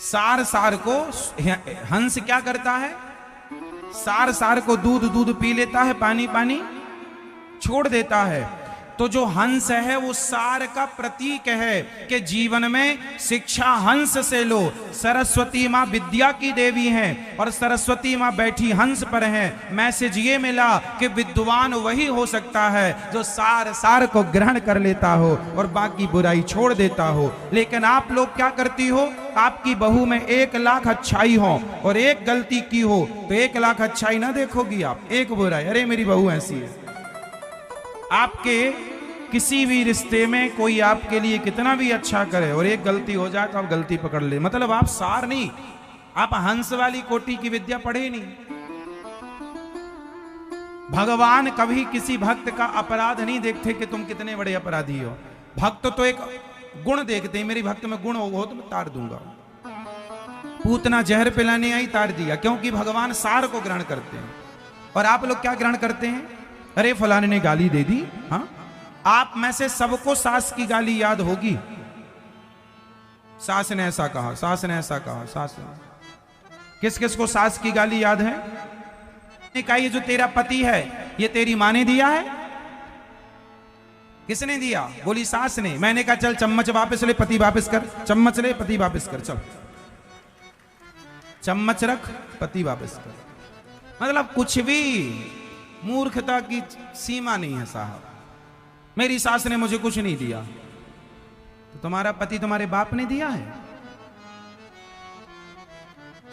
सार सार को, हंस क्या करता है, सार सार को दूध दूध पी लेता है, पानी पानी छोड़ देता है। तो जो हंस है वो सार का प्रतीक है कि जीवन में शिक्षा हंस से लो। सरस्वती माँ विद्या की देवी हैं और सरस्वती माँ बैठी हंस पर हैं। मैसेज ये मिला कि विद्वान वही हो सकता है जो सार सार को ग्रहण कर लेता हो और बाकी बुराई छोड़ देता हो। लेकिन आप लोग क्या करती हो, आपकी बहू में 1,00,000 अच्छाई हो और एक गलती की हो तो 1,00,000 अच्छाई ना देखोगी आप, एक बुराई, अरे मेरी बहू ऐसी है। आपके किसी भी रिश्ते में कोई आपके लिए कितना भी अच्छा करे और एक गलती हो जाए तो आप गलती पकड़ ले, मतलब आप सार नहीं, आप हंस वाली कोटि की विद्या पढ़े नहीं। भगवान कभी किसी भक्त का अपराध नहीं देखते कि तुम कितने बड़े अपराधी हो। भक्त तो एक गुण देखते हैं, मेरी भक्त में गुण हो तो मैं तार दूंगा। पूतना जहर पिलाने आई, तार दिया, क्योंकि भगवान सार को ग्रहण करते हैं। और आप लोग क्या ग्रहण करते हैं, अरे फलाने ने गाली दे दी। हाँ, आप में से सबको सास की गाली याद होगी, सास ने ऐसा कहा, सास ने ऐसा कहा, सास ने। किस किस को सास की गाली याद है? कहा ये जो तेरा पति है ये तेरी माँ ने दिया है। किसने दिया? बोली सास ने। मैंने कहा चल चम्मच वापस ले, पति वापस कर, चम्मच ले, पति वापस कर, चल चम्मच रख, पति वापस कर। मतलब कुछ भी मूर्खता की सीमा नहीं है साहब। मेरी सास ने मुझे कुछ नहीं दिया, तो तुम्हारा पति तुम्हारे बाप ने दिया है?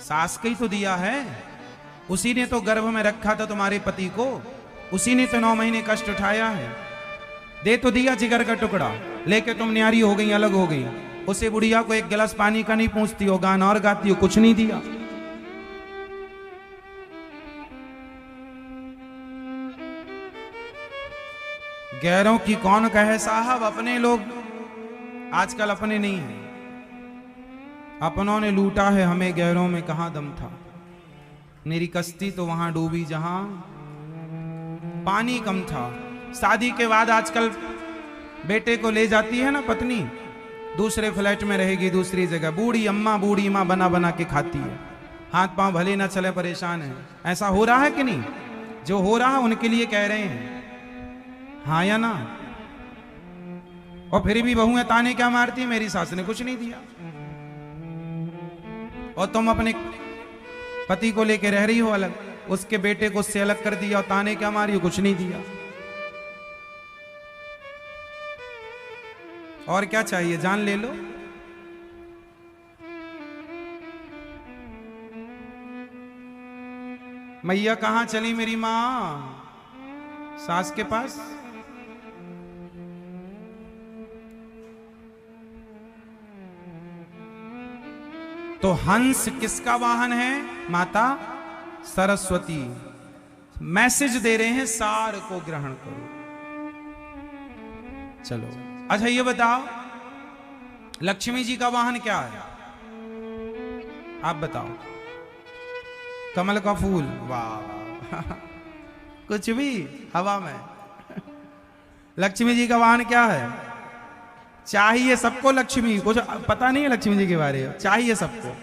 सास का ही तो दिया है, उसी ने तो गर्भ में रखा था तुम्हारे पति को, उसी ने तो 9 महीने कष्ट उठाया है। दे तो दिया जिगर का टुकड़ा, लेके तुम न्यारी हो गई, अलग हो गई। उसे बुढ़िया को एक गिलास पानी का नहीं पूछती हो, गाना और गाती हो, कुछ नहीं दिया। गैरों की कौन कहे साहब, अपने लोग आजकल अपने नहीं है। अपनों ने लूटा है हमें, गैरों में कहां दम था। मेरी कश्ती तो वहां डूबी जहां पानी कम था। शादी के बाद आजकल बेटे को ले जाती है ना पत्नी, दूसरे फ्लैट में रहेगी, दूसरी जगह, बूढ़ी माँ बना बना के खाती है, हाथ पांव भले ना चले, परेशान है। ऐसा हो रहा है कि नहीं? जो हो रहा है उनके लिए कह रहे हैं, हाँ या ना? और फिर भी बहुएं ताने क्या मारती, मेरी सास ने कुछ नहीं दिया। और तुम अपने पति को लेके रह रही हो अलग, उसके बेटे को उससे अलग कर दिया और ताने क्या मारी हो, कुछ नहीं दिया। और क्या चाहिए, जान ले लो। मैया कहां चली मेरी मां? सास के पास। तो हंस किसका वाहन है? माता सरस्वती। मैसेज दे रहे हैं सार को ग्रहण करो। चलो अच्छा ये बताओ, लक्ष्मी जी का वाहन क्या है? आप बताओ। कमल का फूल, वाह कुछ भी हवा में। लक्ष्मी जी का वाहन क्या है? चाहिए सबको लक्ष्मी, कुछ पता नहीं है लक्ष्मी जी के बारे में, चाहिए सबको।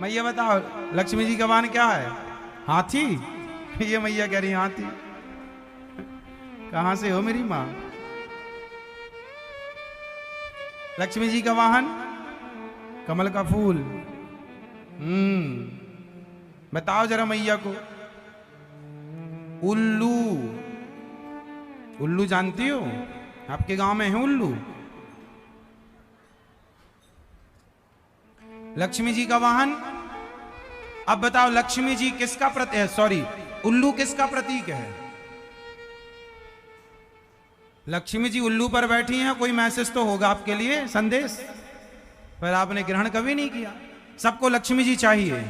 मैया बताओ लक्ष्मी जी का वाहन क्या है? हाथी। ये मैया कह रही हाथी। कहां से हो मेरी मां? लक्ष्मी जी का वाहन कमल का फूल। बताओ जरा मैया को। उल्लू। उल्लू जानती हो? आपके गांव में है उल्लू? लक्ष्मी जी का वाहन। अब बताओ लक्ष्मी जी किसका प्रतीक है? सॉरी, उल्लू किसका प्रतीक है? लक्ष्मी जी उल्लू पर बैठी हैं, कोई मैसेज तो होगा आपके लिए, संदेश, पर आपने ग्रहण कभी नहीं किया। सबको लक्ष्मी जी चाहिए,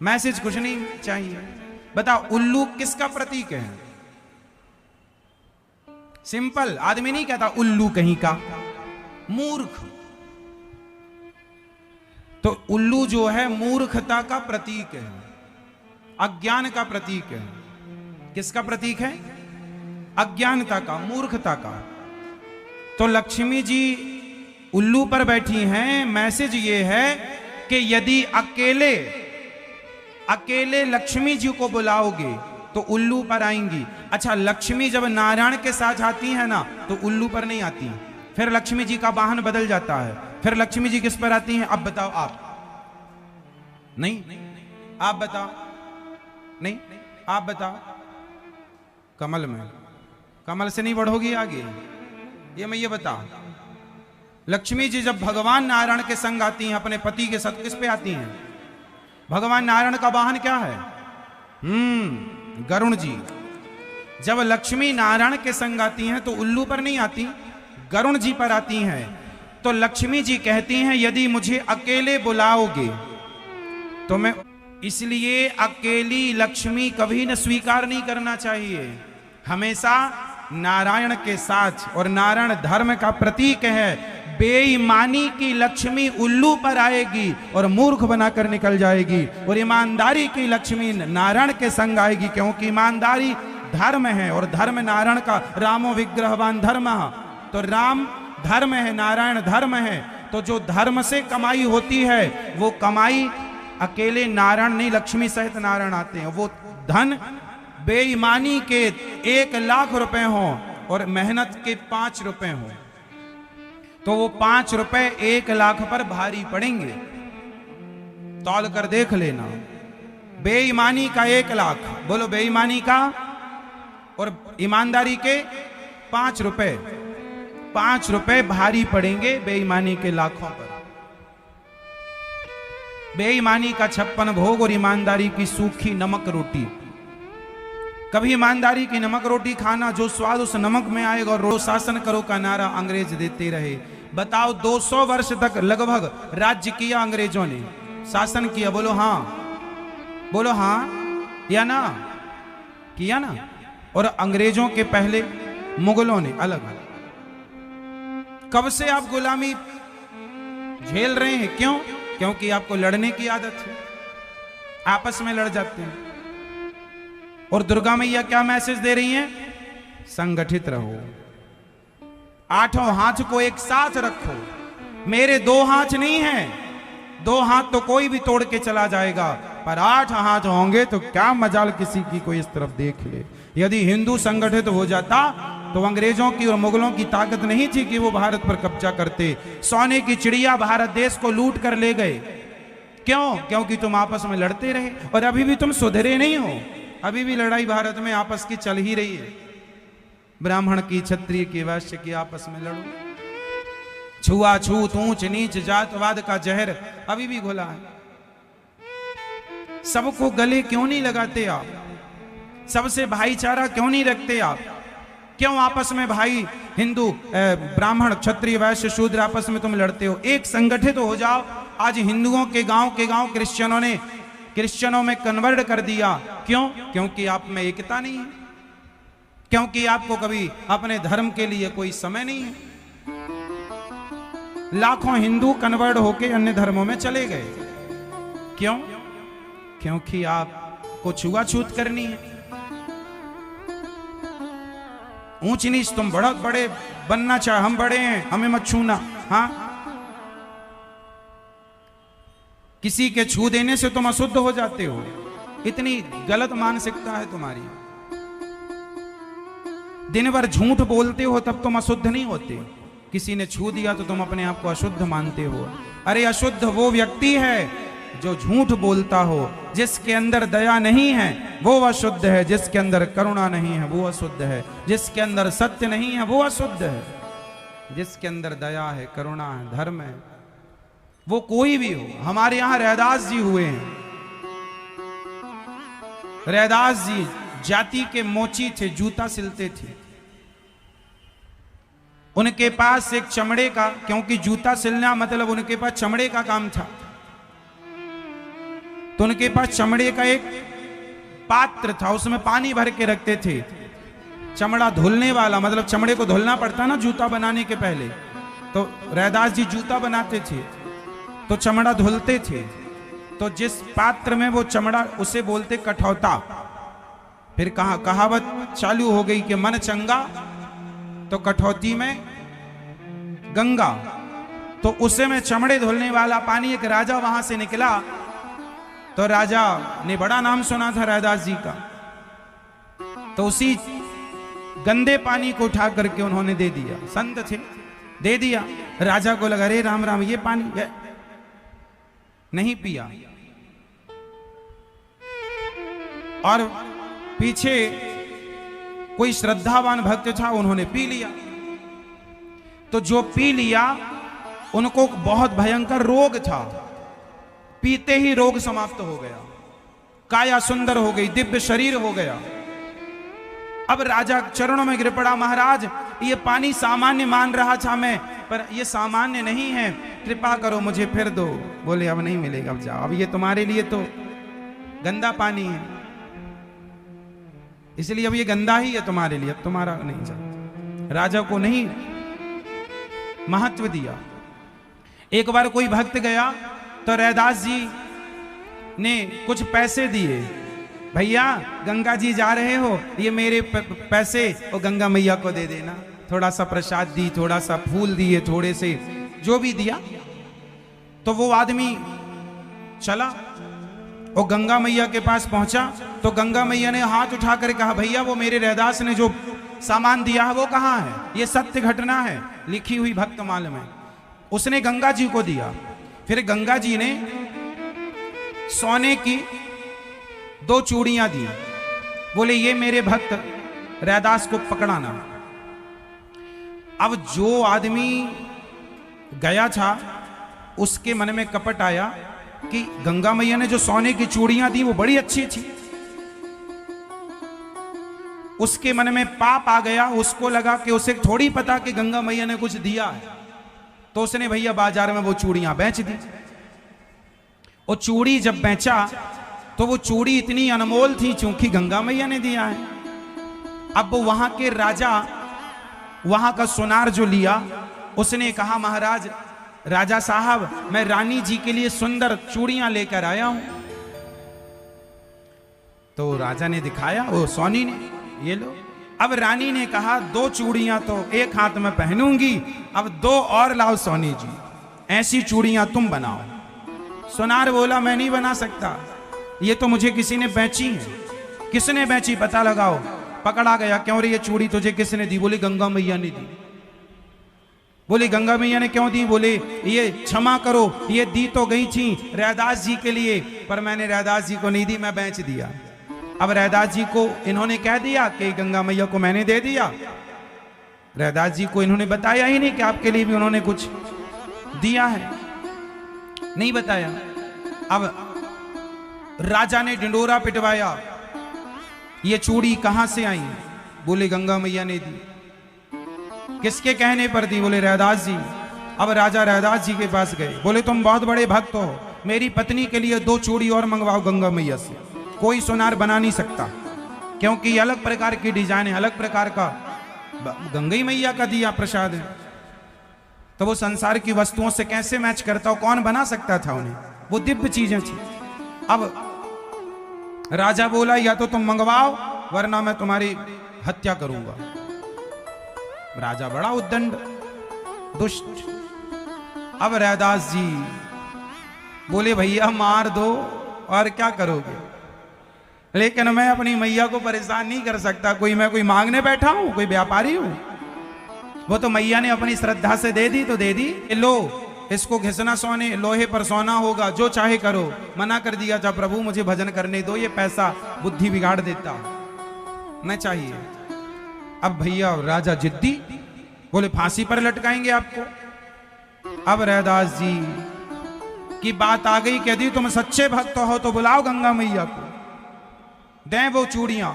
मैसेज कुछ नहीं चाहिए। बताओ उल्लू किसका प्रतीक है? सिंपल, आदमी नहीं कहता उल्लू कहीं का, मूर्ख। तो उल्लू जो है मूर्खता का प्रतीक है, अज्ञान का प्रतीक है। किसका प्रतीक है? अज्ञानता का, मूर्खता का। तो लक्ष्मी जी उल्लू पर बैठी हैं। मैसेज ये है कि यदि अकेले अकेले लक्ष्मी जी को बुलाओगे तो उल्लू पर आएंगी। अच्छा, लक्ष्मी जब नारायण के साथ आती है ना तो उल्लू पर नहीं आती, फिर लक्ष्मी जी का वाहन बदल जाता है। फिर लक्ष्मी जी किस पर आती हैं? अब बताओ आप। नहीं, आप बताओ। नहीं, आप बताओ। कमल में। कमल से नहीं बढ़ोगी आगे, ये मैं ये बताओ। लक्ष्मी जी जब भगवान नारायण के संग आती हैं, अपने पति के साथ, किस पे आती हैं? भगवान नारायण का वाहन क्या है? गरुण जी। जब लक्ष्मी नारायण के संग आती हैं तो उल्लू पर नहीं आती, गरुण जी पर आती हैं। तो लक्ष्मी जी कहती हैं यदि मुझे अकेले बुलाओगे तो मैं, इसलिए अकेली लक्ष्मी कभी न स्वीकार नहीं करना चाहिए, हमेशा नारायण के साथ। और नारायण धर्म का प्रतीक है। बेईमानी की लक्ष्मी उल्लू पर आएगी और मूर्ख बनाकर निकल जाएगी, और ईमानदारी की लक्ष्मी नारायण के संग आएगी, क्योंकि ईमानदारी धर्म है और धर्म नारायण का। रामो विग्रहवान धर्म, तो राम धर्म है, नारायण धर्म है। तो जो धर्म से कमाई होती है वो कमाई अकेले नारायण नहीं, लक्ष्मी सहित नारायण आते हैं। वो धन बेईमानी के 1 लाख रुपए हो और मेहनत के 5 रुपए हो तो वो 5 रुपए 1 लाख पर भारी पड़ेंगे। तौल कर देख लेना। बेईमानी का 1 लाख, बोलो बेईमानी का, और ईमानदारी के 5 रुपए, 5 रुपए भारी पड़ेंगे बेईमानी के लाखों पर। बेईमानी का 56 भोग और ईमानदारी की सूखी नमक रोटी। कभी ईमानदारी की नमक रोटी खाना, जो स्वाद उस नमक में आएगा। और शासन करो का नारा अंग्रेज देते रहे। बताओ, 200 वर्ष तक लगभग राज्य किया अंग्रेजों ने, शासन किया। बोलो हाँ, बोलो हाँ या ना, किया ना। और अंग्रेजों के पहले मुगलों ने अलग। कब से आप गुलामी झेल रहे हैं? क्यों? क्योंकि आपको लड़ने की आदत है, आपस में लड़ जाते हैं। और दुर्गा मैया क्या मैसेज दे रही हैं? संगठित रहो, 8 हाथ को एक साथ रखो। मेरे 2 हाथ नहीं हैं, 2 हाथ तो कोई भी तोड़ के चला जाएगा, पर 8 हाथ होंगे तो क्या मजाल किसी की कोई इस तरफ देख ले। यदि हिंदू संगठित हो जाता तो अंग्रेजों की और मुगलों की ताकत नहीं थी कि वो भारत पर कब्जा करते। सोने की चिड़िया भारत देश को लूट कर ले गए। क्यों? क्योंकि तुम आपस में लड़ते रहे, और अभी भी तुम सुधरे नहीं हो। अभी भी लड़ाई भारत में आपस की चल ही रही है। ब्राह्मण की, क्षत्रिय की, वैश्य की, आपस में लड़ो। छुआछूत, ऊंच नीच, जातवाद का जहर अभी भी घुला है। सबको गले क्यों नहीं लगाते आप? सबसे भाईचारा क्यों नहीं रखते आप? क्यों आपस में भाई हिंदू, ब्राह्मण, क्षत्रिय, वैश्य, शूद्र आपस में तुम लड़ते हो? एक संगठित हो जाओ। आज हिंदुओं के गांव क्रिश्चियनों में कन्वर्ट कर दिया। क्यों? क्योंकि आप में एकता नहीं है, क्योंकि आपको कभी अपने धर्म के लिए कोई समय नहीं है। लाखों हिंदू कन्वर्ट होकर अन्य धर्मों में चले गए। क्यों? क्योंकि आपको छुआछूत करनी है। ऊंच नीच, तुम बहुत बड़े बनना चाहे, हम बड़े हैं, हमें मत छूना। हाँ, किसी के छू देने से तुम अशुद्ध हो जाते हो। इतनी गलत मानसिकता है तुम्हारी। दिन भर झूठ बोलते हो तब तुम अशुद्ध नहीं होते। किसी ने छू दिया तो तुम अपने आप को अशुद्ध मानते हो। अरे अशुद्ध वो व्यक्ति है जो झूठ बोलता हो। जिसके अंदर दया नहीं है वो अशुद्ध है, जिसके अंदर करुणा नहीं है वो अशुद्ध है, जिसके अंदर सत्य नहीं है वो अशुद्ध है, जिसके अंदर दया है, करुणा है, धर्म है, वो कोई भी हो। हमारे यहां रैदास जी हुए हैं। रैदास जी जाति के मोची थे, जूता सिलते थे। उनके पास एक चमड़े का, क्योंकि जूता सिलना मतलब उनके पास चमड़े का काम था, तो उनके पास चमड़े का एक पात्र था, उसमें पानी भर के रखते थे। चमड़ा धुलने वाला, मतलब चमड़े को धुलना पड़ता ना जूता बनाने के पहले। तो रैदास जी जूता बनाते थे तो चमड़ा धुलते थे। तो जिस पात्र में वो चमड़ा, उसे बोलते कठौता। फिर कहावत चालू हो गई कि मन चंगा तो कठौती में गंगा। तो उसे में चमड़े धुलने वाला पानी, एक राजा वहां से निकला। तो राजा ने बड़ा नाम सुना था रैदास जी का, तो उसी गंदे पानी को उठा करके उन्होंने दे दिया। संत थे, दे दिया। राजा को लगा, अरे राम राम, ये पानी नहीं पिया। और पीछे कोई श्रद्धावान भक्त था, उन्होंने पी लिया। तो जो पी लिया, उनको बहुत भयंकर रोग था, पीते ही रोग समाप्त हो गया, काया सुंदर हो गई, दिव्य शरीर हो गया। अब राजा चरणों में गिर पड़ा, महाराज ये पानी सामान्य मान रहा था मैं, पर ये सामान्य नहीं है, कृपा करो मुझे फिर दो। बोले अब नहीं मिलेगा, अब जाओ, अब ये तुम्हारे लिए तो गंदा पानी है, इसलिए अब ये गंदा ही है तुम्हारे लिए, अब तुम्हारा नहीं जाता। राजा को नहीं महत्व दिया। एक बार कोई भक्त गया तो रैदास जी ने कुछ पैसे दिए, भैया गंगा जी जा रहे हो, ये मेरे पैसे और गंगा मैया को दे देना। थोड़ा सा प्रसाद दी, थोड़ा सा फूल दिए, थोड़े से जो भी दिया। तो वो आदमी चला और गंगा मैया के पास पहुंचा। तो गंगा मैया ने हाथ उठाकर कहा, भैया वो मेरे रैदास ने जो सामान दिया है वो कहाँ है? ये सत्य घटना है, लिखी हुई भक्तमाल में। उसने गंगा जी को दिया। फिर गंगा जी ने सोने की 2 चूड़ियां दी, बोले ये मेरे भक्त रैदास को पकड़ाना। अब जो आदमी गया था उसके मन में कपट आया कि गंगा मैया ने जो सोने की चूड़ियां दी वो बड़ी अच्छी थी। उसके मन में पाप आ गया, उसको लगा कि उसे थोड़ी पता कि गंगा मैया ने कुछ दिया है। तो उसने भैया बाजार में वो चूड़ियां बेच दी। और चूड़ी जब बेचा तो वो चूड़ी इतनी अनमोल थी क्योंकि गंगा मैया ने दिया है। अब वहां के राजा वहां का सुनार जो लिया, उसने कहा महाराज राजा साहब मैं रानी जी के लिए सुंदर चूड़ियां लेकर आया हूं। तो राजा ने दिखाया, वो सोनी ने, ये लो। अब रानी ने कहा 2 चूड़ियां तो एक हाथ में पहनूंगी, अब 2 और लाओ सोनी जी, ऐसी चूड़ियां तुम बनाओ। सुनार बोला मैं नहीं बना सकता, ये तो मुझे किसी ने बेची है। किसने बेची पता लगाओ। पकड़ा गया, क्यों रे ये चूड़ी तुझे किसने दी? बोली गंगा मैया ने दी। बोली गंगा मैया ने क्यों दी? बोले ये क्षमा करो, ये दी तो गई थी रैदास जी के लिए, पर मैंने रैदास जी को नहीं दी, मैं बेच दिया। अब रैदास जी को इन्होंने कह दिया कि गंगा मैया को मैंने दे दिया। रैदास जी को इन्होंने बताया ही नहीं कि आपके लिए भी उन्होंने कुछ दिया है, नहीं बताया। अब राजा ने ढिंडोरा पिटवाया, ये चूड़ी कहां से आई? बोले गंगा मैया ने दी। किसके कहने पर दी? बोले रैदास जी। अब राजा रैदास जी के पास गए, बोले तुम बहुत बड़े भक्त हो, मेरी पत्नी के लिए 2 चूड़ी और मंगवाओ गंगा मैया से। कोई सुनार बना नहीं सकता क्योंकि ये अलग प्रकार की डिजाइन है, अलग प्रकार का गंगा मैया का दिया प्रसाद है, तो वो संसार की वस्तुओं से कैसे मैच करता हो? कौन बना सकता था उन्हें? वो दिव्य चीजें थी। अब राजा बोला या तो तुम मंगवाओ वरना मैं तुम्हारी हत्या करूंगा। राजा बड़ा उद्दंड दुष्ट। अब रैदास जी बोले भैया मार दो और क्या करोगे, लेकिन मैं अपनी मैया को परेशान नहीं कर सकता। मैं कोई मांगने बैठा हूं, कोई व्यापारी हूं? वो तो मैया ने अपनी श्रद्धा से दे दी तो दे दी। लो इसको घिसना सोने लोहे पर सोना होगा, जो चाहे करो। मना कर दिया था प्रभु मुझे भजन करने दो, ये पैसा बुद्धि बिगाड़ देता, न चाहिए। अब भैया राजा जिद्दी, बोले फांसी पर लटकाएंगे आपको। अब रैदास जी की बात आ गई, कह दी तुम सच्चे भक्त हो तो बुलाओ गंगा मैया को, दें वो चूड़ियां।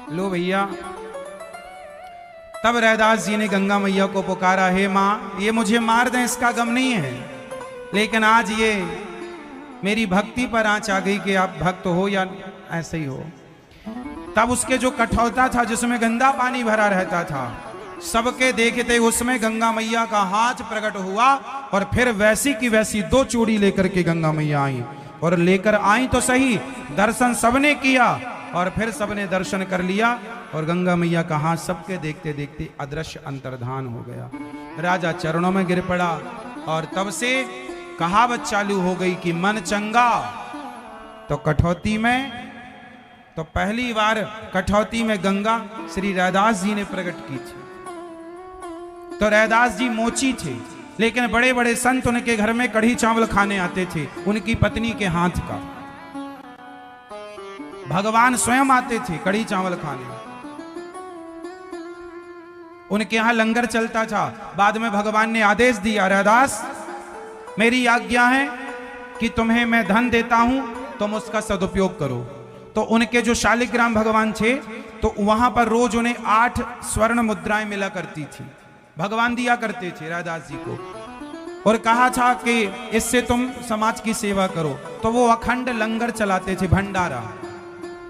लो भैया। तब रैदास जी ने गंगा मैया को पुकारा, हे माँ ये मुझे मार दें इसका गम नहीं है, लेकिन आज ये मेरी भक्ति पर आंच आ गई कि आप भक्त हो या ऐसे ही हो। तब उसके जो कठौता था जिसमें गंदा पानी भरा रहता था, सबके देखते उसमें गंगा मैया का हाथ प्रकट हुआ और फिर वैसी की वैसी 2 चूड़ी लेकर के गंगा मैया आई। और लेकर आई तो सही, दर्शन सबने किया और फिर सबने दर्शन कर लिया और गंगा मैया का हाथ सबके देखते देखते अदृश्य अंतर्धान हो गया। राजा चरणों में गिर पड़ा और तब से कहावत चालू हो गई कि मन चंगा तो कठौती में। तो पहली बार कठौती में गंगा श्री रैदास जी ने प्रकट की थी। तो रैदास जी मोची थे, लेकिन बड़े बड़े संत उनके घर में कढ़ी चावल खाने आते थे उनकी पत्नी के हाथ का। भगवान स्वयं आते थे कढ़ी चावल खाने, उनके यहां लंगर चलता था। बाद में भगवान ने आदेश दिया, रैदास मेरी आज्ञा है कि तुम्हें मैं धन देता हूं, तुम उसका सदुपयोग करो। तो उनके जो शालिग्राम भगवान थे, तो वहां पर रोज उन्हें 8 स्वर्ण मुद्राएं मिला करती थी, भगवान दिया करते थे रैदास जी को, और कहा था कि इससे तुम समाज की सेवा करो। तो वो अखंड लंगर चलाते थे, भंडारा।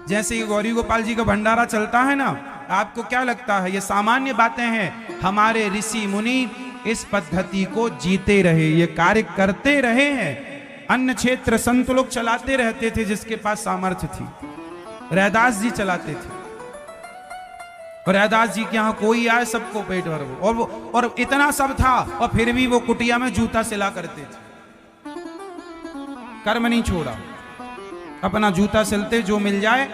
जैसे गौरी गोपाल जी का भंडारा चलता है ना, आपको क्या लगता है ये सामान्य बातें हैं? हमारे ऋषि मुनि इस पद्धति को जीते रहे, ये कार्य करते रहे हैं। अन्य क्षेत्र संत लोग चलाते रहते थे जिसके पास सामर्थ्य थी, रैदास जी चलाते थे। और रैदास जी के यहां कोई आए सबको पेट भर और इतना सब था, और फिर भी वो कुटिया में जूता सिला करते थे, कर्म नहीं छोड़ा। अपना जूता सिलते, जो मिल जाए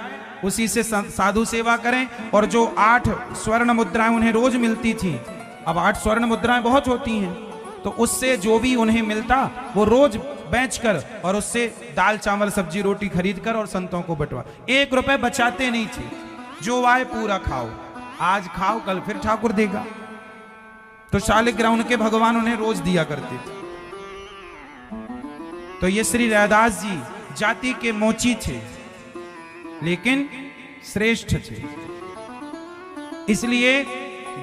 उसी से साधु सेवा करें। और जो 8 स्वर्ण मुद्राएं उन्हें रोज मिलती थी, अब 8 स्वर्ण मुद्राएं बहुत होती हैं, तो उससे जो भी उन्हें मिलता वो रोज बेचकर और उससे दाल चावल सब्जी रोटी खरीद कर और संतों को बंटवा। 1 रुपए बचाते नहीं थे, जो आए पूरा खाओ, आज खाओ कल फिर ठाकुर देगा। तो शालिग्राम उनके भगवान उन्हें रोज दिया करते थे। तो ये श्री रैदास जी जाति के मोची थे, लेकिन श्रेष्ठ थे। इसलिए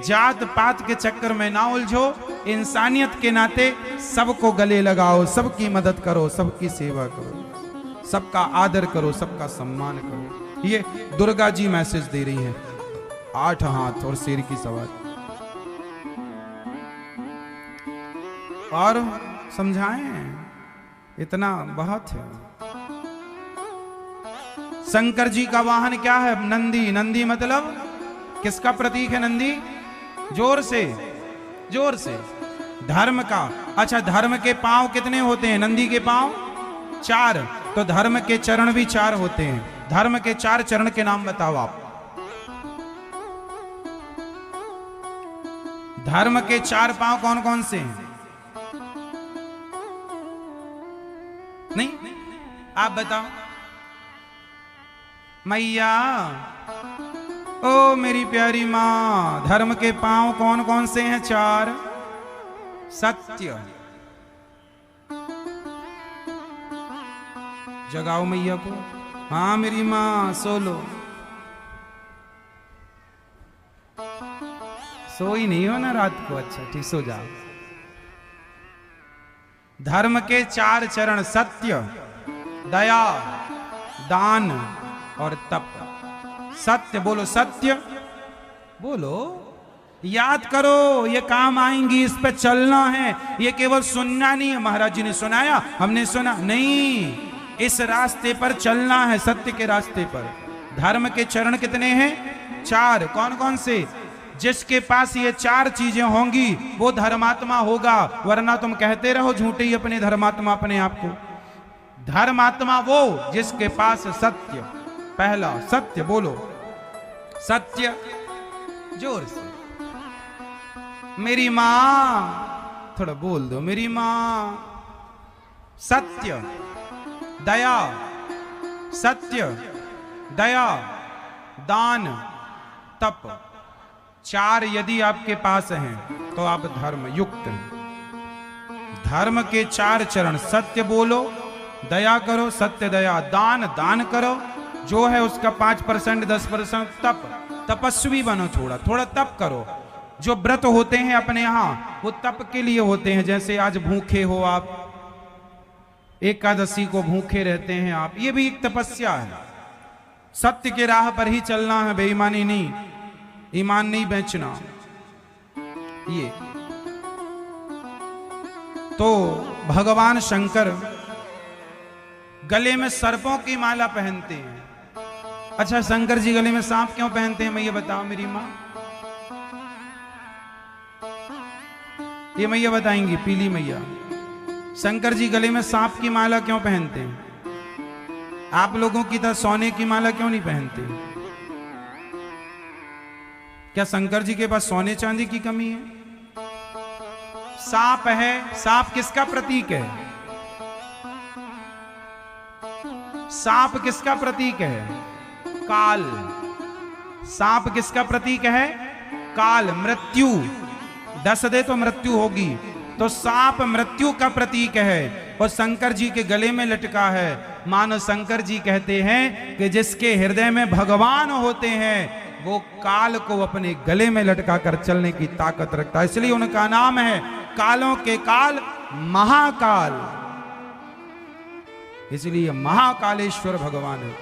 जात पात के चक्कर में ना उलझो, इंसानियत के नाते सबको गले लगाओ, सबकी मदद करो, सबकी सेवा करो, सबका आदर करो, सबका सम्मान करो। ये दुर्गा जी मैसेज दे रही हैं, 8 हाथ और शेर की सवारी। और समझाएं, इतना बहुत है। शंकर जी का वाहन क्या है? नंदी। नंदी मतलब किसका प्रतीक है? नंदी। जोर से, जोर से। धर्म का। अच्छा, धर्म के पांव कितने होते हैं? नंदी के पांव 4। तो धर्म के चरण भी 4 होते हैं। धर्म के 4 चरण के नाम बताओ आप। धर्म के 4 पांव कौन कौन से हैं? नहीं, आप बताओ। मैया, ओ मेरी प्यारी मां, धर्म के पांव कौन कौन से हैं? 4। सत्य। जगाओ मैया को। हाँ मेरी मां, सो लो। सोई नहीं हो ना रात को? अच्छा ठीक, सो जाओ। धर्म के 4 चरण, सत्य, दया, दान और तप। सत्य बोलो, सत्य बोलो, याद करो, ये काम आएंगी, इस पे चलना है। ये केवल सुनना नहीं है, महाराज जी ने सुनाया हमने सुना नहीं, इस रास्ते पर चलना है, सत्य के रास्ते पर। धर्म के चरण कितने हैं? 4। कौन कौन से? जिसके पास ये 4 चीजें होंगी वो धर्मात्मा होगा, वरना तुम कहते रहो झूठे ही अपने धर्मात्मा अपने आप को। धर्मात्मा वो जिसके पास सत्य। पहला सत्य बोलो, सत्य, जोर से। मेरी मां, थोड़ा बोल दो, मेरी मां। सत्य, दया, सत्य, दया, दान, तप। 4 यदि आपके पास हैं तो आप धर्म युक्त हैं। धर्म के 4 चरण, सत्य बोलो, दया करो, सत्य दया, दान, दान करो, जो है उसका 5% 10%, तप, तपस्वी बनो, थोड़ा थोड़ा तप करो। जो व्रत होते हैं अपने यहाँ वो तप के लिए होते हैं। जैसे आज भूखे हो आप, एकादशी को भूखे रहते हैं आप, ये भी एक तपस्या है। सत्य के राह पर ही चलना है, बेईमानी नहीं, ईमान नहीं बेचना। ये तो भगवान शंकर गले में सर्पों की माला पहनते हैं। अच्छा, शंकर जी गले में सांप क्यों पहनते हैं? मैं ये बताओ मेरी मां। ये मैया बताएंगी, पीली मैया। शंकर जी गले में सांप की माला क्यों पहनते हैं? आप लोगों की तरह सोने की माला क्यों नहीं पहनते? क्या शंकर जी के पास सोने चांदी की कमी है? सांप है, सांप किसका प्रतीक है? सांप किसका प्रतीक है? काल। सांप किसका प्रतीक है? काल, मृत्यु। डस दे तो मृत्यु होगी, तो सांप मृत्यु का प्रतीक है और शंकर जी के गले में लटका है। मानो शंकर जी कहते हैं कि जिसके हृदय में भगवान होते हैं वो काल को अपने गले में लटका कर चलने की ताकत रखता है, इसलिए उनका नाम है कालों के काल महाकाल, इसलिए महाकालेश्वर भगवान है।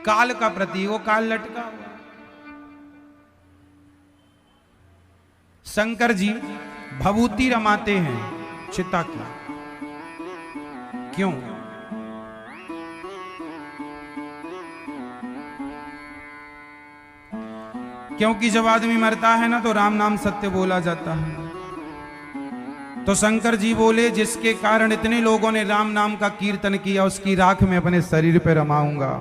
काल का प्रतीक, वो काल लटका हुआ। शंकर जी भभूति रमाते हैं चिता की, क्यों? क्योंकि जब आदमी मरता है ना तो राम नाम सत्य बोला जाता है। तो शंकर जी बोले जिसके कारण इतने लोगों ने राम नाम का कीर्तन किया उसकी राख में अपने शरीर पे रमाऊंगा,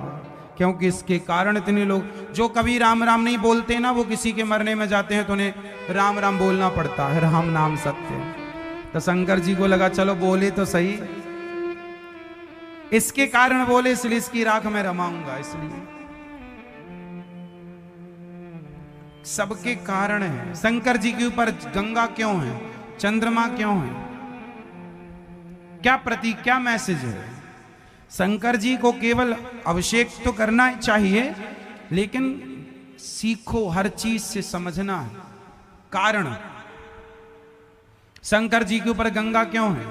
क्योंकि इसके कारण इतने लोग जो कभी राम राम नहीं बोलते ना वो किसी के मरने में जाते हैं तो उन्हें राम राम बोलना पड़ता है, राम नाम सत्य। तो शंकर जी को लगा चलो बोले तो सही, इसके कारण बोले इसलिए इसकी राख में रमाऊंगा। इसलिए सबके कारण है। शंकर जी के ऊपर गंगा क्यों है, चंद्रमा क्यों है, क्या प्रतीक, क्या मैसेज है? शंकर जी को केवल अभिषेक तो करना चाहिए, लेकिन सीखो, हर चीज से समझना है कारण। शंकर जी के ऊपर गंगा क्यों है?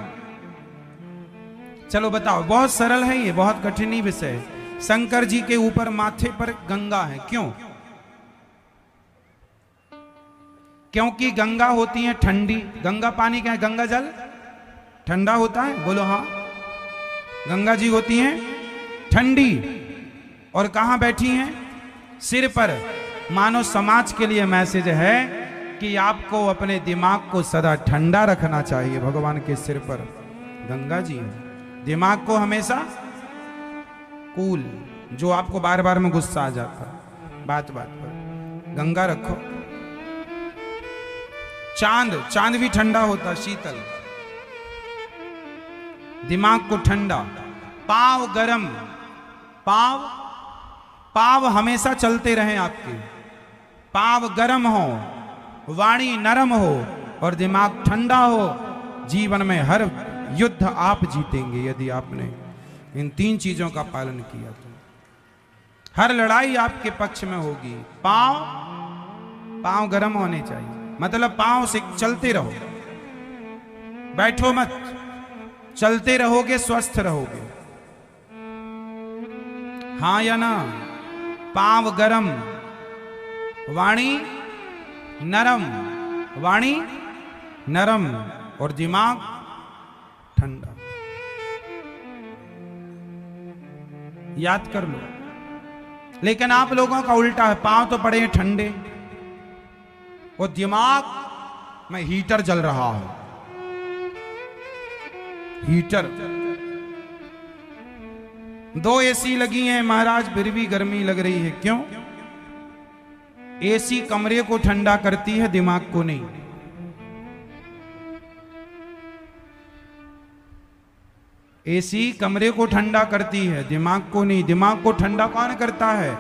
चलो बताओ, बहुत सरल है ये, बहुत कठिन ही विषय है। शंकर जी के ऊपर माथे पर गंगा है, क्यों? क्योंकि गंगा होती है ठंडी। गंगा पानी क्या है? गंगा जल ठंडा होता है, बोलो हाँ। गंगा जी होती हैं ठंडी और कहां बैठी हैं? सिर पर। मानो समाज के लिए मैसेज है कि आपको अपने दिमाग को सदा ठंडा रखना चाहिए। भगवान के सिर पर गंगा जी है, दिमाग को हमेशा कूल, जो आपको बार बार में गुस्सा आ जाता है बात बात पर, गंगा रखो। चांद, चांद भी ठंडा होता, शीतल, दिमाग को ठंडा। पांव गरम, पांव पांव हमेशा चलते रहें आपके, पांव गरम हो, वाणी नरम हो और दिमाग ठंडा हो। जीवन में हर युद्ध आप जीतेंगे यदि आपने इन तीन चीजों का पालन किया तो। हर लड़ाई आपके पक्ष में होगी। पांव गरम होने चाहिए, मतलब पांव से चलते रहो, बैठो मत, चलते रहोगे स्वस्थ रहोगे। हाँ या ना? पांव गरम, वाणी नरम, वाणी नरम और दिमाग ठंडा। याद कर लो। लेकिन आप लोगों का उल्टा है, पांव तो पड़े हैं ठंडे और दिमाग में हीटर जल रहा है, हीटर। 2 एसी लगी हैं महाराज, फिर भी गर्मी लग रही है, क्यों? एसी कमरे को ठंडा करती है, दिमाग को नहीं। एसी कमरे को ठंडा करती है, दिमाग को नहीं। दिमाग को ठंडा कौन करता है?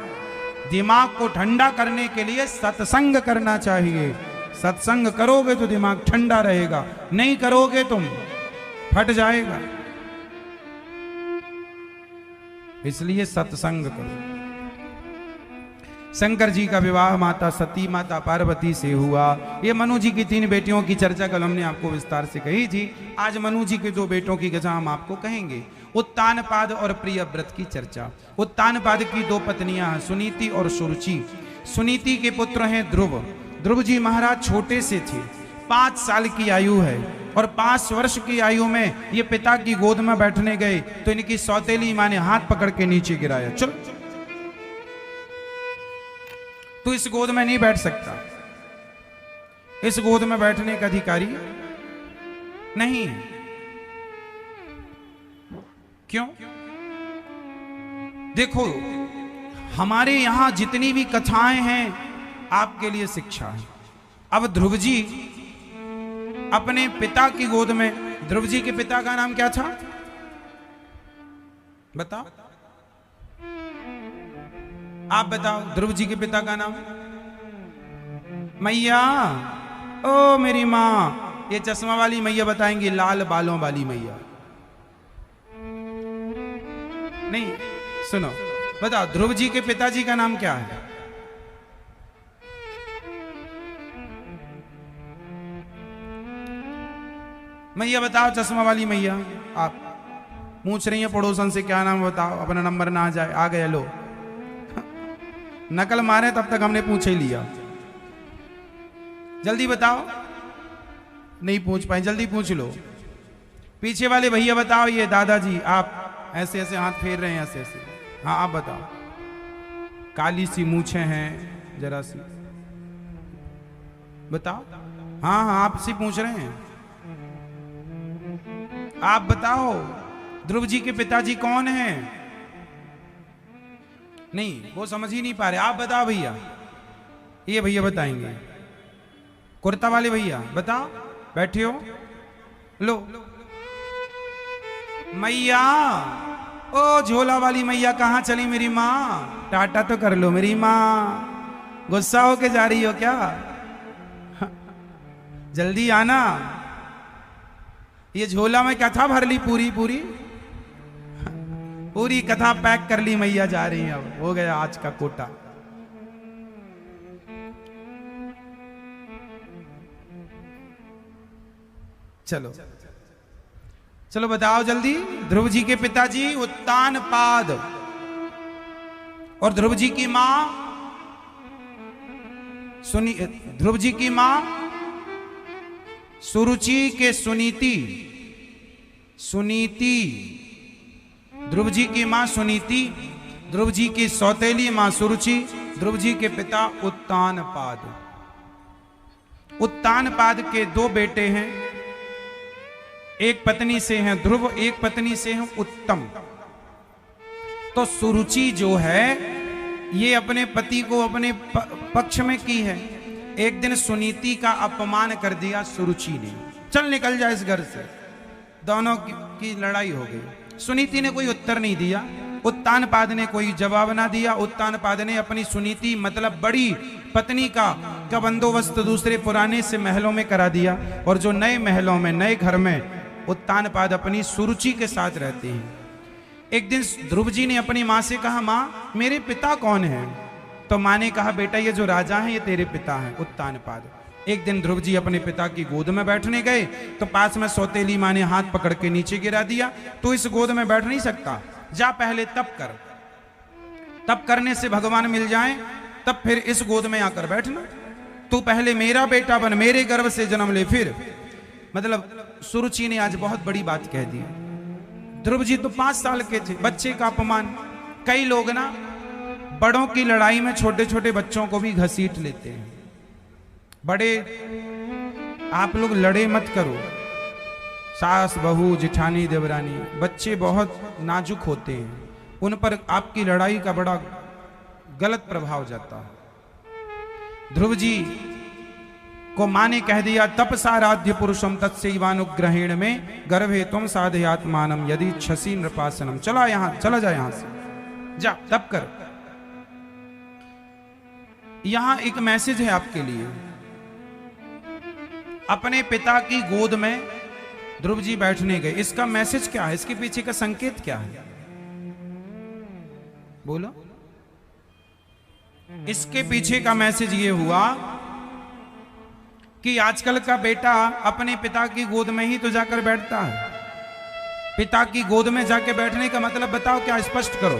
दिमाग को ठंडा करने के लिए सत्संग करना चाहिए। सत्संग करोगे तो दिमाग ठंडा रहेगा, नहीं करोगे तुम फट जाएगा। इसलिए सत्संग करो। शंकर जी का विवाह माता सती, माता पार्वती से हुआ। ये मनु जी की 3 बेटियों की चर्चा कल हमने आपको विस्तार से कही थी। आज मनु जी के 2 बेटों की कथा हम आपको कहेंगे। उत्तानपाद और प्रियव्रत की चर्चा। उत्तानपाद की 2 पत्नियां हैं, सुनीति और सुरुचि। सुनीति के पुत्र हैं ध्रुव। ध्रुव जी महाराज छोटे से थे, 5 साल की आयु है और 5 वर्ष की आयु में ये पिता की गोद में बैठने गए तो इनकी सौतेली मां ने हाथ पकड़ के नीचे गिराया। चल, तू इस गोद में नहीं बैठ सकता। इस गोद में बैठने का अधिकारी नहीं है। क्यों? देखो, हमारे यहां जितनी भी कथाएं हैं आपके लिए शिक्षा है। अब ध्रुव जी अपने पिता की गोद में, ध्रुव जी के पिता का नाम क्या था बताओ? आप बताओ, ध्रुव जी के पिता का नाम? मैया, ओ मेरी मां, ये चश्मा वाली मैया बताएंगी, लाल बालों वाली मैया नहीं। सुनो, बताओ ध्रुव जी के पिताजी का नाम क्या है? मैया बताओ, चश्मा वाली मैया। आप पूछ रही हैं पड़ोसन से क्या नाम, बताओ, अपना नंबर ना आ जाए। आ गए, लो नकल मारे, तब तक हमने पूछ ही लिया। जल्दी बताओ। नहीं पूछ पाए, जल्दी पूछ लो। पीछे वाले भैया बताओ, ये दादाजी, आप ऐसे ऐसे हाथ फेर रहे हैं, ऐसे ऐसे। हाँ आप बताओ। काली सी मूछें हैं जरा सी, बताओ। हाँ हाँ आपसे पूछ रहे हैं। आप बताओ ध्रुव जी के पिताजी कौन हैं? नहीं, वो समझ ही नहीं पा रहे। आप बताओ भैया। ये भैया बताएंगे, कुर्ता वाले भैया बताओ, बैठे हो। लो मैया, ओ झोला वाली मैया कहां चली मेरी माँ? टाटा तो कर लो मेरी माँ। गुस्सा होके जा रही हो क्या? जल्दी आना। ये झोला में क्या था भर ली? पूरी पूरी पूरी कथा पैक कर ली, मैया जा रही है। अब हो गया आज का कोटा। चलो चलो बताओ जल्दी। ध्रुव जी के पिताजी उत्तानपाद, और ध्रुव जी की मां ध्रुव जी की मां सुरुचि के सुनीति। ध्रुव जी की मां सुनीति, ध्रुव जी की सौतेली मां सुरुचि, ध्रुव जी के पिता उत्तानपाद। उत्तानपाद के दो बेटे हैं, एक पत्नी से हैं ध्रुव, एक पत्नी से हैं उत्तम। तो सुरुचि जो है ये अपने पति को अपने पक्ष में की है। एक दिन सुनीति का अपमान कर दिया सुरुचि ने, चल निकल जा इस घर से। दोनों की लड़ाई हो गई। सुनीति ने कोई उत्तर नहीं दिया, उत्तानपाद ने कोई जवाब ना दिया। उत्तानपाद ने अपनी सुनीति मतलब बड़ी पत्नी का बंदोबस्त दूसरे पुराने से महलों में करा दिया, और जो नए महलों में, नए घर में उत्तानपाद अपनी सुरुचि के साथ रहते हैं। एक दिन ध्रुव जी ने अपनी मां से कहा, मां मेरे पिता कौन है? तो मां ने कहा, बेटा ये जो राजा हैं ये तेरे पिता हैं उत्तानपाद। एक दिन ध्रुव जी अपने पिता की गोद में बैठने गए तो पास में सौतेली मां ने हाथ पकड़ के नीचे गिरा दिया। तो इस गोद में बैठ नहीं सकता, जा पहले तप कर, तप करने से भगवान मिल जाए तब फिर इस गोद में आकर बैठना। तू पहले मेरा बेटा बन, मेरे गर्भ से जन्म ले फिर। मतलब सुरुचि ने आज बहुत बड़ी बात कह दी। ध्रुव जी तो 5 साल के थे, बच्चे का अपमान। कई लोग ना बड़ों की लड़ाई में छोटे छोटे बच्चों को भी घसीट लेते हैं। बड़े आप लोग लड़े मत करो, सास बहू जिठानी देवरानी, बच्चे बहुत नाजुक होते हैं, उन पर आपकी लड़ाई का बड़ा गलत प्रभाव जाता है। ध्रुव जी को मां ने कह दिया, तपसाराध्य पुरुषम तत्सैवानुग्रहेण में गर्भे तुम साधयात्मानम यदि छसी नृपासनम। चला यहां, चला जा यहां से, जा तप कर। यहां एक मैसेज है आपके लिए। अपने पिता की गोद में ध्रुव जी बैठने गए, इसका मैसेज क्या है? इसके पीछे का संकेत क्या है? बोलो। इसके पीछे का मैसेज ये हुआ कि आजकल का बेटा अपने पिता की गोद में ही तो जाकर बैठता है। पिता की गोद में जाके बैठने का मतलब बताओ क्या? स्पष्ट करो।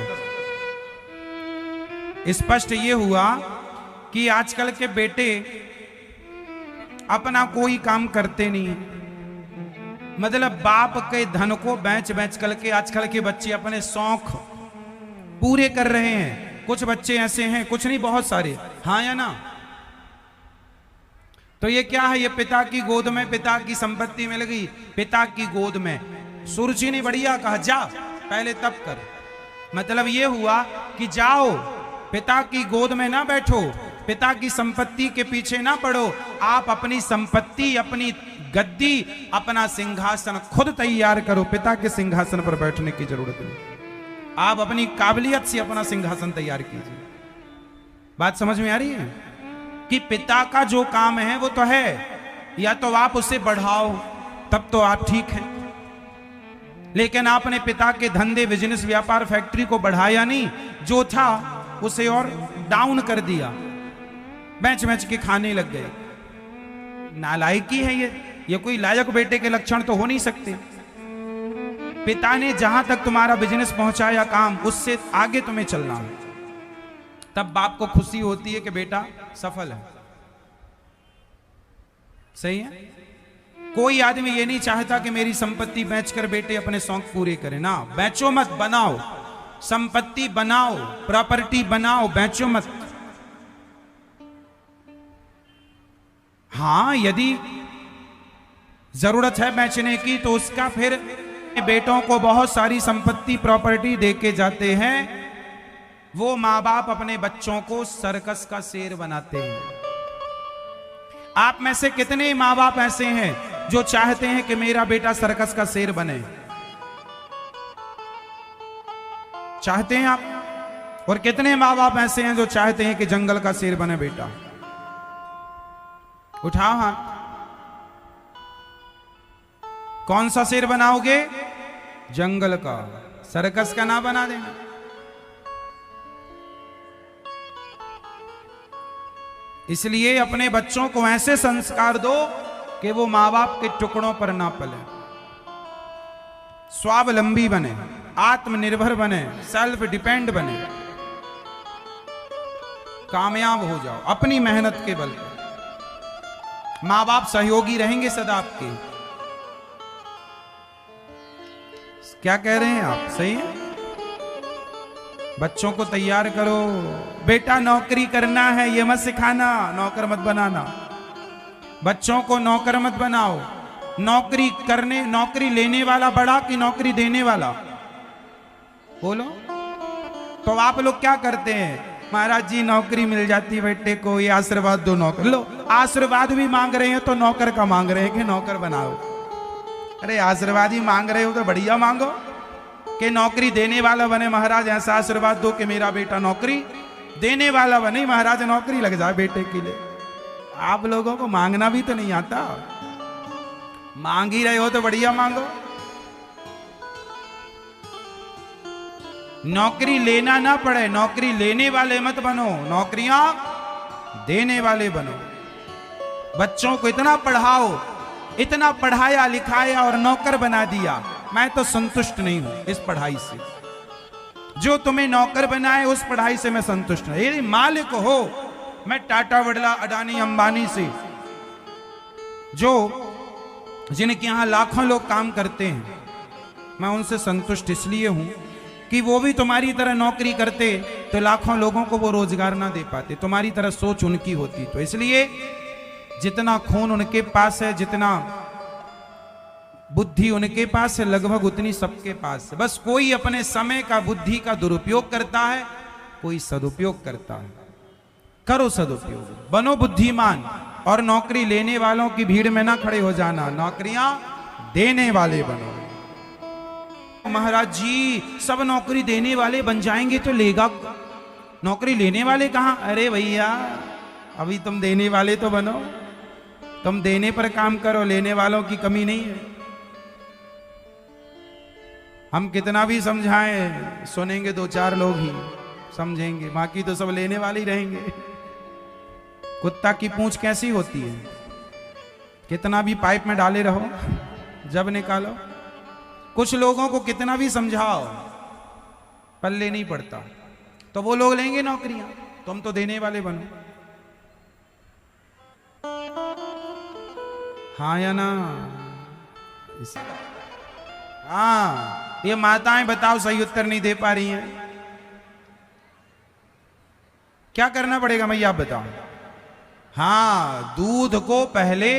स्पष्ट ये हुआ कि आजकल के बेटे अपना कोई काम करते नहीं, मतलब बाप के धन को बेच बेच करके आजकल के बच्चे अपने शौक पूरे कर रहे हैं। कुछ बच्चे ऐसे हैं, कुछ नहीं बहुत सारे, हाँ या ना? तो ये क्या है, ये पिता की गोद में पिता की संपत्ति मिल गई, पिता की गोद में। सुरजी ने बढ़िया कहा, जा पहले तप कर। मतलब ये हुआ कि जाओ, पिता की गोद में ना बैठो, पिता की संपत्ति के पीछे ना पड़ो, आप अपनी संपत्ति, अपनी गद्दी, अपना सिंहासन खुद तैयार करो। पिता के सिंहासन पर बैठने की जरूरत नहीं, आप अपनी काबिलियत से अपना सिंहासन तैयार कीजिए। बात समझ में आ रही है कि पिता का जो काम है वो तो है, या तो आप उसे बढ़ाओ तब तो आप ठीक हैं, लेकिन आपने पिता के धंधे, बिजनेस, व्यापार, फैक्ट्री को बढ़ाया नहीं, जो था उसे और डाउन कर दिया, बेच बेच के खाने लग गए। नालायकी है ये कोई लायक बेटे के लक्षण तो हो नहीं सकते। पिता ने जहां तक तुम्हारा बिजनेस पहुंचाया काम, उससे आगे तुम्हें चलना है, तब बाप को खुशी होती है कि बेटा सफल है। सही है। कोई आदमी ये नहीं चाहता कि मेरी संपत्ति बेचकर बेटे अपने शौक पूरे करें। ना, बेचो मत, बनाओ, संपत्ति बनाओ, प्रॉपर्टी बनाओ, बेचो मत। हां, यदि जरूरत है बेचने की तो उसका फिर बेटों को बहुत सारी संपत्ति, प्रॉपर्टी देके जाते हैं। वो माँ बाप अपने बच्चों को सर्कस का शेर बनाते हैं। आप में से कितने माँ बाप ऐसे हैं जो चाहते हैं कि मेरा बेटा सर्कस का शेर बने? चाहते हैं आप? और कितने माँ बाप ऐसे हैं जो चाहते हैं कि जंगल का शेर बने बेटा? उठाओ हाथ। कौन सा शेर बनाओगे? जंगल का, सर्कस का ना बना देना। इसलिए अपने बच्चों को ऐसे संस्कार दो कि वो माँ बाप के टुकड़ों पर ना पले, स्वावलंबी बने, आत्मनिर्भर बने, सेल्फ डिपेंड बने, कामयाब हो जाओ अपनी मेहनत के बल पर। माँ बाप सहयोगी रहेंगे सदा आपके। क्या कह रहे हैं आप? सही है। बच्चों को तैयार करो, बेटा नौकरी करना है, ये मत सिखाना, नौकर मत बनाना। बच्चों को नौकर मत बनाओ। नौकरी करने, नौकरी लेने वाला बड़ा कि नौकरी देने वाला? बोलो। तो आप लोग क्या करते हैं? महाराज जी नौकरी मिल जाती बेटे को, ये आशीर्वाद दो, नौकर लो। आशीर्वाद भी मांग रहे हैं तो नौकर का मांग रहे हैं कि नौकर बनाओ। अरे आशीर्वाद ही मांग रहे हो तो बढ़िया मांगो कि नौकरी देने वाला बने। महाराज ऐसा आशीर्वाद दो कि मेरा बेटा नौकरी देने वाला बने, महाराज नौकरी लग जाए बेटे के लिए। आप लोगों को मांगना भी तो नहीं आता। मांग ही रहे हो तो बढ़िया मांगो। नौकरी लेना ना पड़े, नौकरी लेने वाले मत बनो, नौकरियां देने वाले बनो। बच्चों को इतना पढ़ाओ, इतना पढ़ाया लिखाया और नौकर बना दिया। मैं तो संतुष्ट नहीं हूं इस पढ़ाई से। जो तुम्हें नौकर बनाए उस पढ़ाई से मैं संतुष्ट नहीं। यदि मालिक हो, मैं टाटा, बिरला, अडानी, अंबानी से, जो जिनके यहां लाखों लोग काम करते हैं, मैं उनसे संतुष्ट इसलिए हूं कि वो भी तुम्हारी तरह नौकरी करते तो लाखों लोगों को वो रोजगार ना दे पाते। तुम्हारी तरह सोच उनकी होती। तो इसलिए जितना खून उनके पास है, जितना बुद्धि उनके पास है, लगभग उतनी सबके पास है। बस कोई अपने समय का, बुद्धि का दुरुपयोग करता है, कोई सदुपयोग करता है। करो सदुपयोग, बनो बुद्धिमान, और नौकरी लेने वालों की भीड़ में ना खड़े हो जाना, नौकरियां देने वाले बनो। महाराज जी सब नौकरी देने वाले बन जाएंगे तो लेगा, नौकरी लेने वाले कहां? अरे भैया अभी तुम देने वाले तो बनो। तुम देने पर काम करो, लेने वालों की कमी नहीं है। हम कितना भी समझाएं, सुनेंगे दो चार लोग ही समझेंगे, बाकी तो सब लेने वाले ही रहेंगे। कुत्ता की पूंछ कैसी होती है? कितना भी पाइप में डाले रहो, जब निकालो। कुछ लोगों को कितना भी समझाओ, पल्ले नहीं पड़ता, तो वो लोग लेंगे नौकरियां। तुम तो देने वाले बनो। हाँ या ना? हाँ, ये माताएं बताओ, सही उत्तर नहीं दे पा रही हैं। क्या करना पड़ेगा भैया आप बताओ? हाँ, दूध को पहले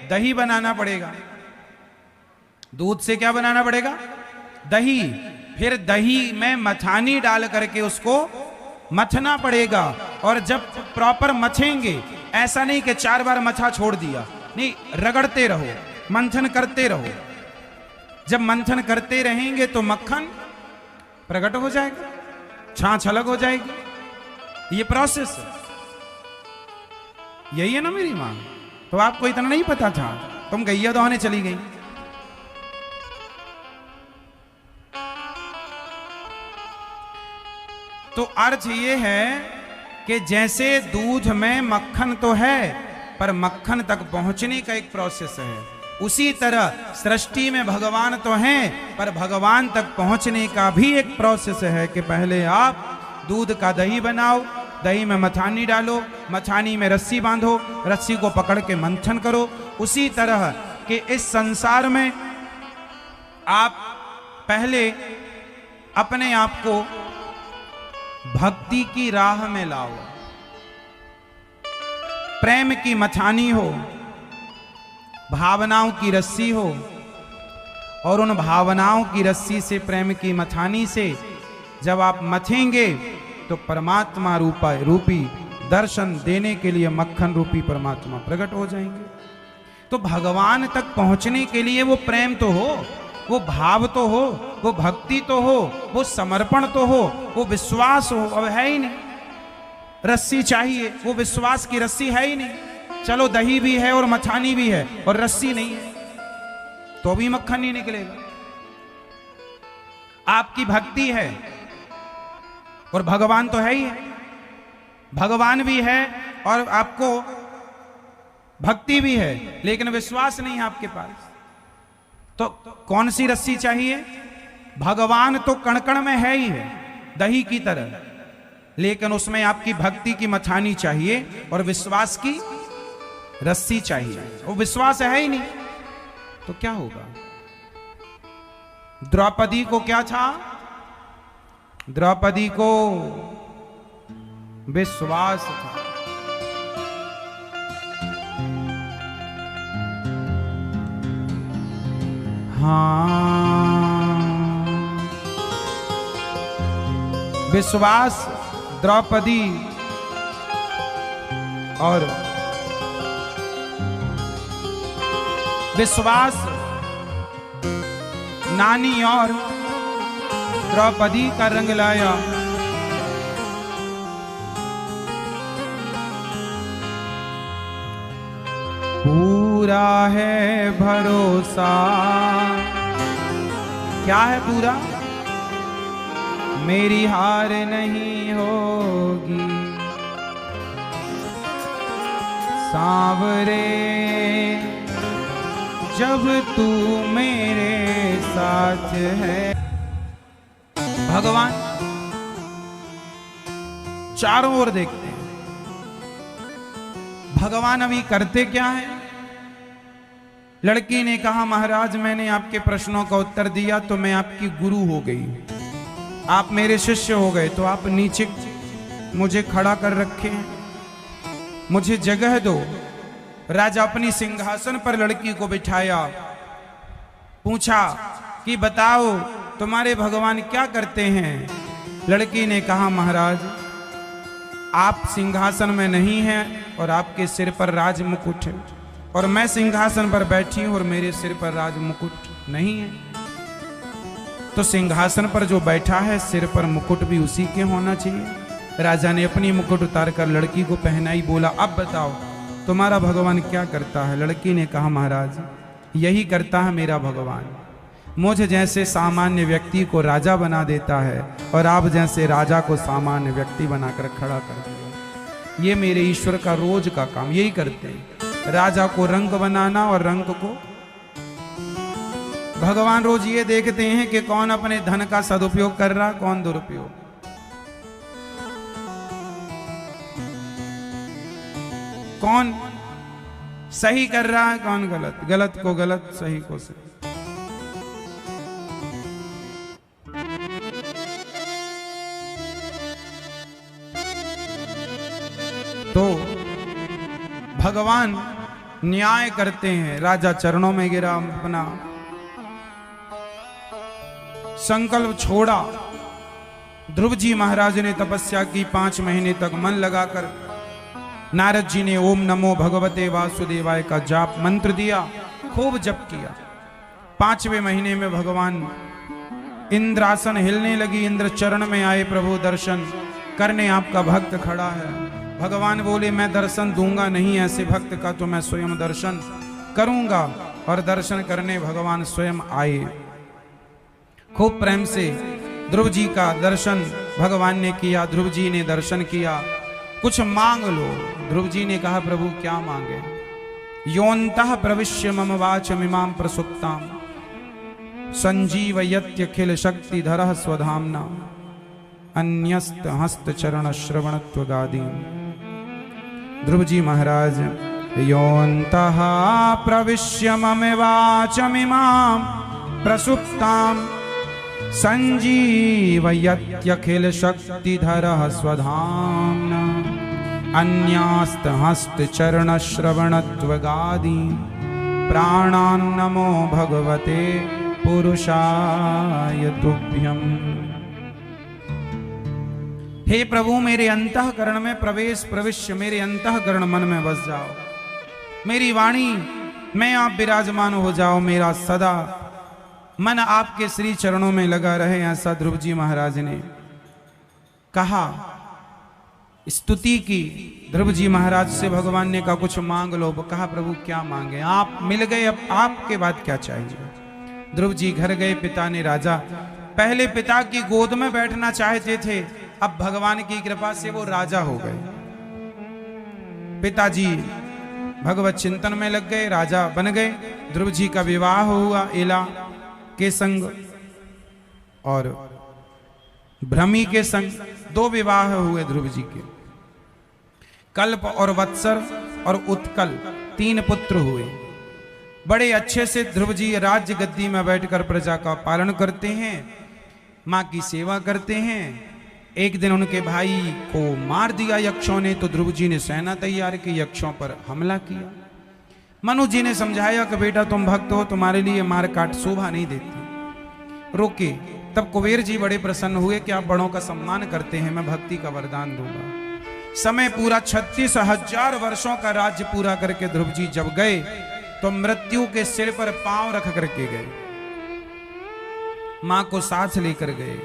दही बनाना पड़ेगा। दूध से क्या बनाना पड़ेगा? दही। फिर दही में मथानी डाल करके उसको मथना पड़ेगा। और जब प्रॉपर मथेंगे, ऐसा नहीं कि 4 बार मथा छोड़ दिया, नहीं, रगड़ते रहो, मंथन करते रहो। जब मंथन करते रहेंगे तो मक्खन प्रकट हो जाएगा, छाछ अलग हो जाएगी। ये प्रोसेस है, यही है ना मेरी मां। तो आपको इतना नहीं पता था, तुम गैया दोहने चली गई। तो अर्थ ये है कि जैसे दूध में मक्खन तो है, पर मक्खन तक पहुंचने का एक प्रोसेस है, उसी तरह सृष्टि में भगवान तो हैं, पर भगवान तक पहुंचने का भी एक प्रोसेस है कि पहले आप दूध का दही बनाओ, दही में मथानी डालो, मथानी में रस्सी बांधो, रस्सी को पकड़ के मंथन करो। उसी तरह कि इस संसार में आप पहले अपने आप को भक्ति की राह में लाओ, प्रेम की मथानी हो, भावनाओं की रस्सी हो, और उन भावनाओं की रस्सी से, प्रेम की मथानी से जब आप मथेंगे तो परमात्मा रूपी दर्शन देने के लिए मक्खन रूपी परमात्मा प्रकट हो जाएंगे। तो भगवान तक पहुंचने के लिए वो प्रेम तो हो, वो भाव तो हो, वो भक्ति तो हो, वो समर्पण तो हो, वो विश्वास हो। अब है ही नहीं, रस्सी चाहिए, वो विश्वास की रस्सी है ही नहीं। चलो दही भी है और मथानी भी है और रस्सी नहीं है, तो भी मक्खन नहीं निकलेगा। आपकी भक्ति है और भगवान तो है ही है, भगवान भी है और आपको भक्ति भी है, लेकिन विश्वास नहीं है आपके पास, तो कौन सी रस्सी चाहिए? भगवान तो कण कण में है ही है, दही की तरह, लेकिन उसमें आपकी भक्ति की मथानी चाहिए और विश्वास की रस्सी चाहिए। वो विश्वास है ही नहीं, तो क्या होगा? द्रौपदी को क्या था? द्रौपदी को विश्वास था। हाँ, विश्वास द्रौपदी और विश्वास नानी और द्रौपदी का रंग लाया। पूरा है भरोसा। क्या है पूरा? मेरी हार नहीं होगी। सांवरे जब तू मेरे साथ है। भगवान चारों ओर देखते हैं, भगवान अभी करते क्या है? लड़की ने कहा, महाराज मैंने आपके प्रश्नों का उत्तर दिया तो मैं आपकी गुरु हो गई, आप मेरे शिष्य हो गए, तो आप नीचे मुझे खड़ा कर रखे हैं, मुझे जगह दो। राजा अपनी सिंहासन पर लड़की को बिठाया, पूछा कि बताओ तुम्हारे भगवान क्या करते हैं? लड़की ने कहा, महाराज आप सिंहासन में नहीं हैं और आपके सिर पर राज मुकुट है, और मैं सिंहासन पर बैठी हूं और मेरे सिर पर राज मुकुट नहीं है। तो सिंहासन पर जो बैठा है सिर पर मुकुट भी उसी के होना चाहिए। राजा ने अपनी मुकुट उतारकर लड़की को पहनाई, बोला अब बताओ तुम्हारा भगवान क्या करता है? लड़की ने कहा, महाराज यही करता है मेरा भगवान, मुझे जैसे सामान्य व्यक्ति को राजा बना देता है और आप जैसे राजा को सामान्य व्यक्ति बनाकर खड़ा कर दिया। ये मेरे ईश्वर का रोज का काम, यही करते हैं, राजा को रंग बनाना और रंग को। भगवान रोज ये देखते हैं कि कौन अपने धन का सदुपयोग कर रहा, कौन दुरुपयोग। कौन सही कर रहा है, कौन गलत, गलत को गलत, सही को सही। तो भगवान न्याय करते हैं। राजा चरणों में गिरा, अपना संकल्प छोड़ा। ध्रुव जी महाराज ने तपस्या की 5 महीने तक मन लगाकर। नारद जी ने ओम नमो भगवते वासुदेवाय का जाप मंत्र दिया, खूब जप किया। 5वें महीने में भगवान इंद्रासन हिलने लगी, इंद्र चरण में आए, प्रभु दर्शन करने आपका भक्त खड़ा है। भगवान बोले मैं दर्शन दूंगा नहीं ऐसे भक्त का, तो मैं स्वयं दर्शन करूंगा। और दर्शन करने भगवान स्वयं आए। खूब प्रेम से ध्रुव जी का दर्शन भगवान ने किया। ध्रुव जी ने दर्शन किया, कुछ मांग लो। ध्रुव जी ने कहा प्रभु क्या मांगे? योऽन्तः प्रविश्य मम वाचमिमां प्रसुप्तां संजीवयत्यखिल शक्तिधरः स्वधाम्ना अन्यस्त हस्त चरण श्रवणत्वगादीं। ध्रुव जी महाराज योऽन्तः प्रविश्य मम वाचमिमां प्रसुप्तां संजीवयत्यखिल शक्तिधरः स्वधाम्ना अन्यास्त हस्त चरण श्रवणत्वगादीं प्राणान् नमो भगवते पुरुषाय तुभ्यम्। हे प्रभु मेरे अंतःकरण में प्रविश्य, मेरे अंतःकरण मन में बस जाओ। मेरी वाणी में आप विराजमान हो जाओ। मेरा सदा मन आपके श्री चरणों में लगा रहे, ऐसा ध्रुव जी महाराज ने कहा, स्तुति की। ध्रुव जी महाराज से भगवान ने कहा कुछ मांग लो। कहा प्रभु क्या मांगे? आप मिल गए, अब आपके बाद क्या चाहिए? ध्रुव जी घर गए। पिता ने राजा, पहले पिता की गोद में बैठना चाहते थे, अब भगवान की कृपा से वो राजा हो गए। पिताजी भगवत चिंतन में लग गए, राजा बन गए। ध्रुव जी का विवाह हुआ एला के संग और भ्रमी के संग। 2 विवाह हुए ध्रुव जी के। कल्प और वत्सर और उत्कल 3 पुत्र हुए। बड़े अच्छे से ध्रुव जी राज्य गद्दी में बैठकर प्रजा का पालन करते हैं, मां की सेवा करते हैं। एक दिन उनके भाई को मार दिया यक्षों ने, तो ध्रुव जी ने सेना तैयार की, यक्षों पर हमला किया। मनु जी ने समझाया कि बेटा तुम भक्त हो, तुम्हारे लिए मार काट शोभा नहीं देती, रोके। तब कुबेर जी बड़े प्रसन्न हुए कि आप बड़ों का सम्मान करते हैं, मैं भक्ति का वरदान दूंगा। समय पूरा 36,000 वर्षों का राज्य पूरा करके ध्रुव जी जब गए तो मृत्यु के सिर पर पांव रख करके गए, मां को साथ लेकर गए।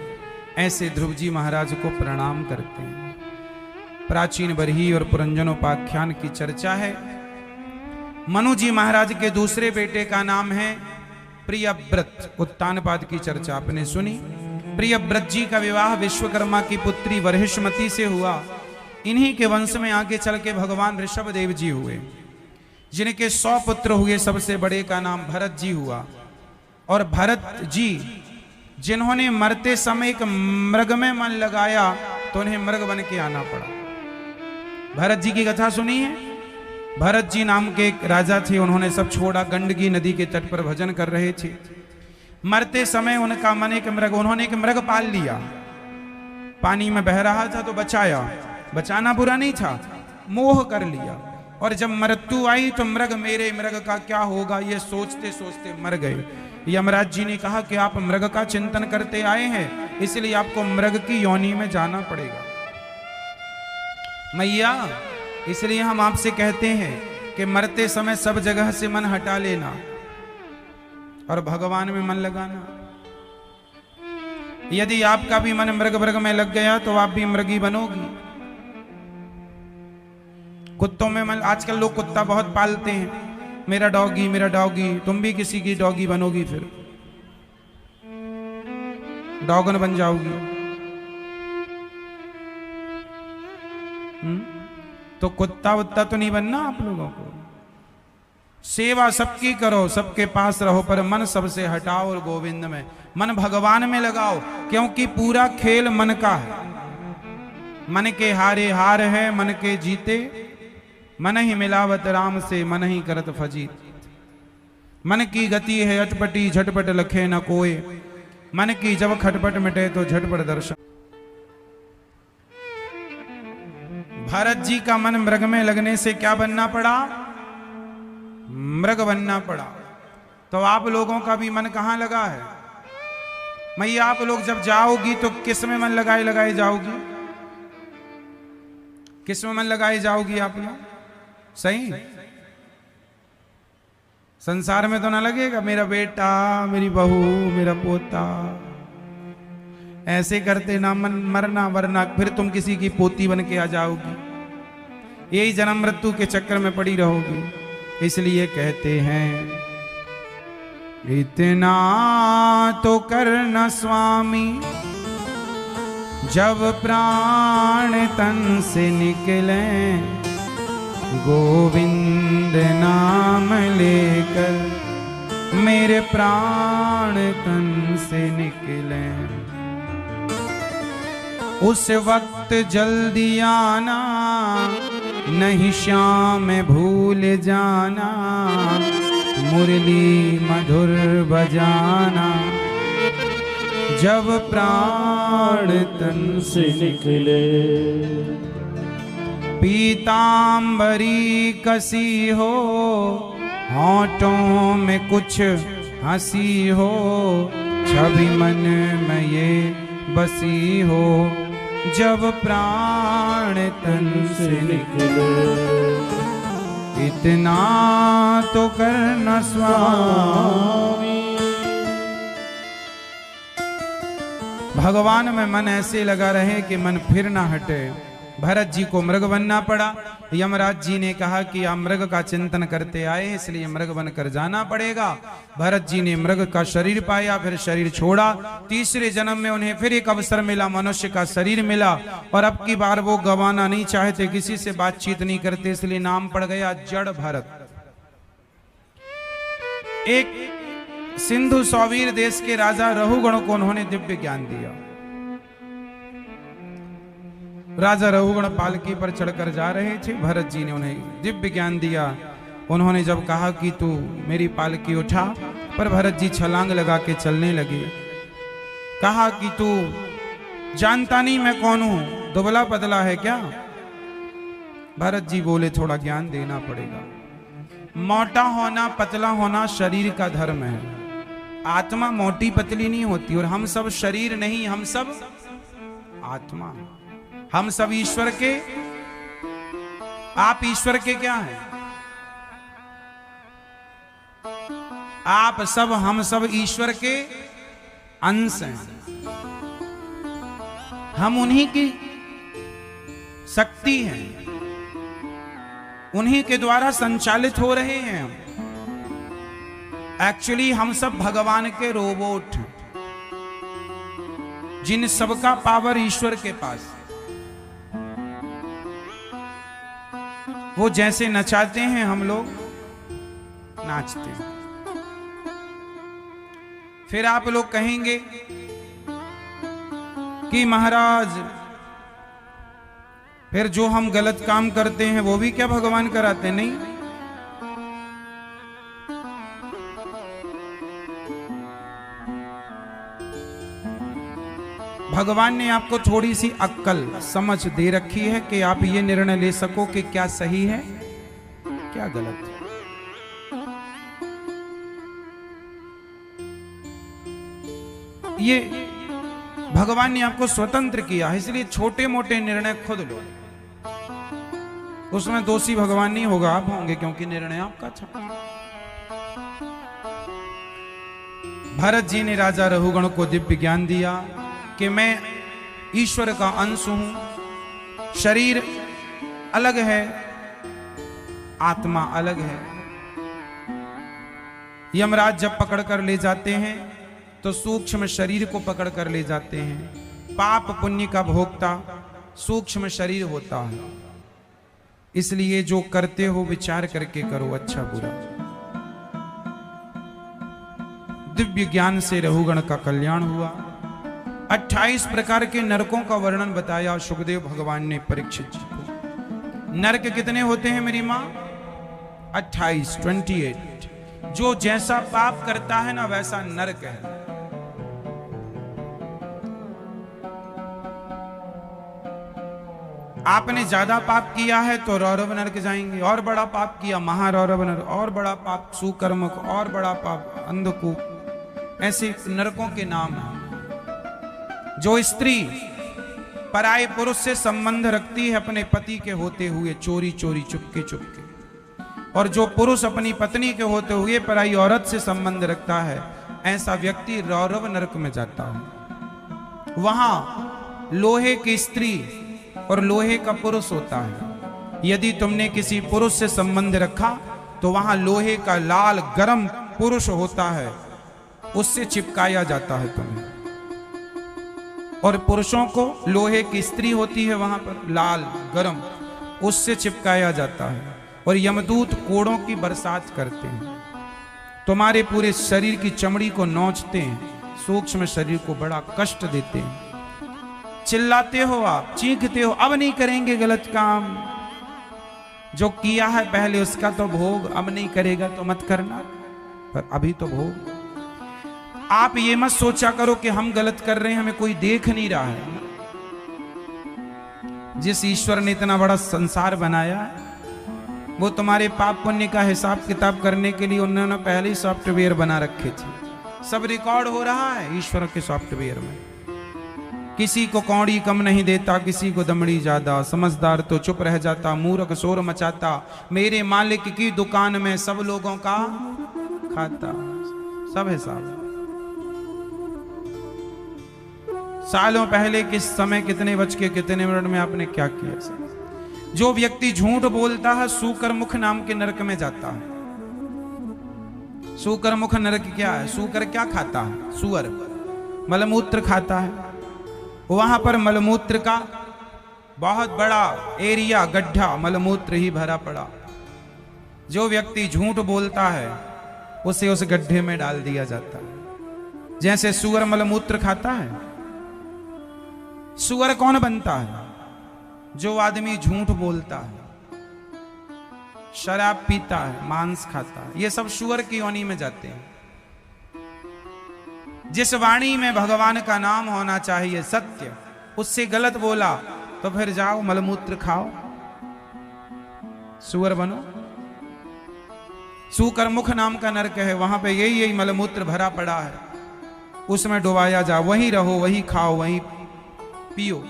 ऐसे ध्रुव जी महाराज को प्रणाम करते हैं। प्राचीन बरही और पुरंजनोपाख्यान की चर्चा है। मनु जी महाराज के दूसरे बेटे का नाम है प्रियव्रत। उत्तानपाद की चर्चा आपने सुनी। प्रियव्रत जी का विवाह विश्वकर्मा की पुत्री वरहिष्मती से हुआ। इन्हीं के वंश में आगे चल के भगवान ऋषभ देव जी हुए, जिनके 100 पुत्र हुए। सबसे बड़े का नाम भरत जी हुआ। और भरत जी जिन्होंने मरते समय एक मृग में मन लगाया तो उन्हें मृग बन के आना पड़ा। भरत जी की कथा सुनी है। भरत जी नाम के एक राजा थे, उन्होंने सब छोड़ा, गंडकी नदी के तट पर भजन कर रहे थे। मरते समय उनका मन एक मृग, उन्होंने एक मृग पाल लिया। पानी में बह रहा था तो बचाया, बचाना बुरा नहीं था, मोह कर लिया। और जब मृत्यु आई तो मृग, मेरे मृग का क्या होगा, ये सोचते सोचते मर गए। यमराज जी ने कहा कि आप मृग का चिंतन करते आए हैं, इसलिए आपको मृग की योनि में जाना पड़ेगा। मैया, इसलिए हम आपसे कहते हैं कि मरते समय सब जगह से मन हटा लेना और भगवान में मन लगाना। यदि आपका भी मन मृग में लग गया तो आप भी मृगी बनोगी। कुत्तों में मन, आजकल लोग कुत्ता बहुत पालते हैं, मेरा डॉगी मेरा डॉगी। तुम भी किसी की डॉगी बनोगी, फिर डॉगन बन जाओगी। तो कुत्ता वुत्ता तो नहीं बनना आप लोगों को। सेवा सबकी करो, सबके पास रहो, पर मन सबसे हटाओ और गोविंद में, मन भगवान में लगाओ, क्योंकि पूरा खेल मन का है। मन के हारे हार है, मन के जीते मन ही मिलावत राम से, मन ही करत फजीत। मन की गति है अटपटी, झटपट लखे न कोय, मन की जब खटपट मिटे तो झटपट दर्शन। भरत जी का मन मृग में लगने से क्या बनना पड़ा? मृग बनना पड़ा। तो आप लोगों का भी मन कहां लगा है? मैया आप लोग जब जाओगी तो किस में मन लगाए लगाए जाओगी? किस में मन लगाए जाओगी आप लोग? सही संसार में तो ना लगेगा मेरा बेटा, मेरी बहू, मेरा पोता, ऐसे करते ना मन मरना, वरना फिर तुम किसी की पोती बन के आ जाओगी, यही जन्म मृत्यु के चक्कर में पड़ी रहोगी। इसलिए कहते हैं इतना तो करना स्वामी, जब प्राण तन से निकले, गोविंद नाम लेकर मेरे प्राण तन से निकले। उस वक्त जल्दी आना, नहीं श्याम भूल जाना, मुरली मधुर बजाना, जब प्राण तन से निकले। पीतांबरी कसी हो, होठों में कुछ हंसी हो, छवि मन में ये बसी हो, जब प्राण तन से निकले। इतना तो करना स्वामी। भगवान में मन ऐसे लगा रहे कि मन फिर ना हटे। भरत जी को मृग बनना पड़ा। यमराज जी ने कहा कि आप मृग का चिंतन करते आए, इसलिए मृग बनकर जाना पड़ेगा। भरत जी ने मृग का शरीर पाया, फिर शरीर छोड़ा। तीसरे जन्म में उन्हें फिर एक अवसर मिला, मनुष्य का शरीर मिला, और अब की बार वो गंवाना नहीं चाहते, किसी से बातचीत नहीं करते, इसलिए नाम पड़ गया जड़ भरत। एक सिंधु सौवीर देश के राजा रहुगण को उन्होंने दिव्य ज्ञान दिया। राजा रहुगण पालकी पर चढ़कर जा रहे थे, भरत जी ने उन्हें दिव्य ज्ञान दिया। उन्होंने जब कहा कि तू मेरी पालकी उठा, पर भरत जी छलांग लगा के चलने लगे। कहा कि तू जानता नहीं मैं कौन हूं, दुबला पतला है क्या? भरत जी बोले थोड़ा ज्ञान देना पड़ेगा। मोटा होना पतला होना शरीर का धर्म है, आत्मा मोटी पतली नहीं होती। और हम सब शरीर नहीं, हम सब आत्मा, हम सब ईश्वर के। आप ईश्वर के क्या हैं? आप सब, हम सब ईश्वर के अंश हैं। हम उन्हीं की शक्ति हैं, उन्हीं के द्वारा संचालित हो रहे हैं। एक्चुअली हम सब भगवान के रोबोट हैं, जिन सबका पावर ईश्वर के पास। वो जैसे नचाते हैं हम लोग नाचते हैं। फिर आप लोग कहेंगे कि महाराज फिर जो हम गलत काम करते हैं वो भी क्या भगवान कराते? नहीं, भगवान ने आपको थोड़ी सी अक्ल समझ दे रखी है कि आप ये निर्णय ले सको कि क्या सही है क्या गलत है। ये भगवान ने आपको स्वतंत्र किया है, इसलिए छोटे मोटे निर्णय खुद लो, उसमें दोषी भगवान नहीं होगा, आप होंगे, क्योंकि निर्णय आपका था। भरत जी ने राजा रहुगण को दिव्य ज्ञान दिया कि मैं ईश्वर का अंश हूं, शरीर अलग है, आत्मा अलग है। यमराज जब पकड़ कर ले जाते हैं तो सूक्ष्म शरीर को पकड़ कर ले जाते हैं। पाप पुण्य का भोक्ता सूक्ष्म शरीर होता है, इसलिए जो करते हो विचार करके करो, अच्छा बुरा। दिव्य ज्ञान से रहुगण का कल्याण हुआ। 28 प्रकार के नरकों का वर्णन बताया सुखदेव भगवान ने परीक्षित जी को। नरक कितने होते हैं मेरी मां? 28। जो जैसा पाप करता है ना वैसा नरक है। आपने ज्यादा पाप किया है तो रौरव नरक जाएंगे, और बड़ा पाप किया महारौरव नरक, और बड़ा पाप सुकर्मक, और बड़ा पाप अंधकूप, ऐसे नरकों के नाम हैं। जो स्त्री पराये पुरुष से संबंध रखती है अपने पति के होते हुए चोरी चोरी चुपके चुपके, और जो पुरुष अपनी पत्नी के होते हुए पराई औरत से संबंध रखता है, ऐसा व्यक्ति रौरव नरक में जाता है। वहां लोहे की स्त्री और लोहे का पुरुष होता है। यदि तुमने किसी पुरुष से संबंध रखा तो वहां लोहे का लाल गरम पुरुष होता है, उससे चिपकाया जाता है तुम्हें। और पुरुषों को लोहे की स्त्री होती है वहां पर लाल गरम, उससे चिपकाया जाता है। और यमदूत कोड़ों की बरसात करते हैं, तुम्हारे पूरे शरीर की चमड़ी को नोचते हैं, सूक्ष्म शरीर को बड़ा कष्ट देते हैं। चिल्लाते हो आप, चीखते हो, अब नहीं करेंगे गलत काम, जो किया है पहले उसका तो भोग, अब नहीं करेगा तो मत करना, पर अभी तो भोग। आप ये मत सोचा करो कि हम गलत कर रहे हैं, हमें कोई देख नहीं रहा है। जिस ईश्वर ने इतना बड़ा संसार बनाया है, वो तुम्हारे पाप पुण्य का हिसाब किताब करने के लिए उन्होंने पहले ही सॉफ्टवेयर बना रखे थे। सब रिकॉर्ड हो रहा है ईश्वर के सॉफ्टवेयर में। किसी को कौड़ी कम नहीं देता, किसी को दमड़ी ज्यादा, समझदार तो चुप रह जाता, मूर्ख शोर मचाता, मेरे मालिक की दुकान में सब लोगों का खाता। सब हिसाब सालों पहले किस समय कितने बज के कितने मिनट में आपने क्या किया। जो व्यक्ति झूठ बोलता है सूकर मुख नाम के नरक में जाता है। सूकर मुख नरक क्या है? सूकर क्या खाता है? सुअर मलमूत्र खाता है। वहां पर मलमूत्र का बहुत बड़ा एरिया, गड्ढा मलमूत्र ही भरा पड़ा। जो व्यक्ति झूठ बोलता है उसे उस गड्ढे में डाल दिया जाता है। जैसे सुअर मलमूत्र खाता है, सुअर कौन बनता है? जो आदमी झूठ बोलता है, शराब पीता है, मांस खाता है, ये सब सुअर की योनि में जाते हैं। जिस वाणी में भगवान का नाम होना चाहिए, सत्य, उससे गलत बोला तो फिर जाओ मलमूत्र खाओ, सुअर बनो। सूकर मुख नाम का नरक है, वहां पे यही मलमूत्र भरा पड़ा है, उसमें डुबाया जा, वहीं रहो, वहीं खाओ, वहीं पियो।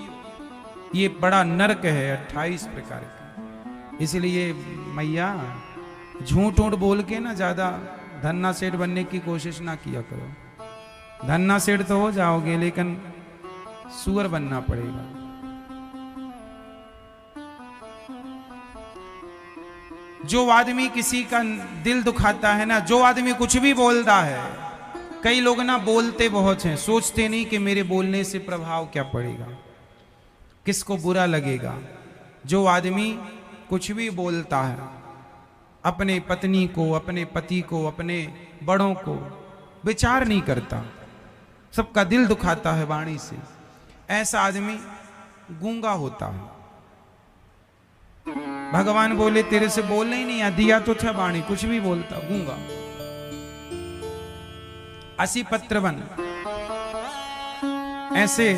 ये बड़ा नरक है 28 प्रकार का। इसलिए मैया झूठ ऊठ बोल के ना ज्यादा धन्ना सेठ बनने की कोशिश ना किया करो। धन्ना सेठ तो हो जाओगे लेकिन सुअर बनना पड़ेगा। जो आदमी किसी का दिल दुखाता है ना, जो आदमी कुछ भी बोलता है, कई लोग ना बोलते बहुत हैं, सोचते नहीं कि मेरे बोलने से प्रभाव क्या पड़ेगा, किसको बुरा लगेगा। जो आदमी कुछ भी बोलता है, अपने पत्नी को, अपने पति को, अपने बड़ों को विचार नहीं करता, सबका दिल दुखाता है वाणी से, ऐसा आदमी गूंगा होता है। भगवान बोले तेरे से बोलने ही नहीं आ, दिया तो था वाणी, कुछ भी बोलता, गूंगा। असी पत्र बन, ऐसे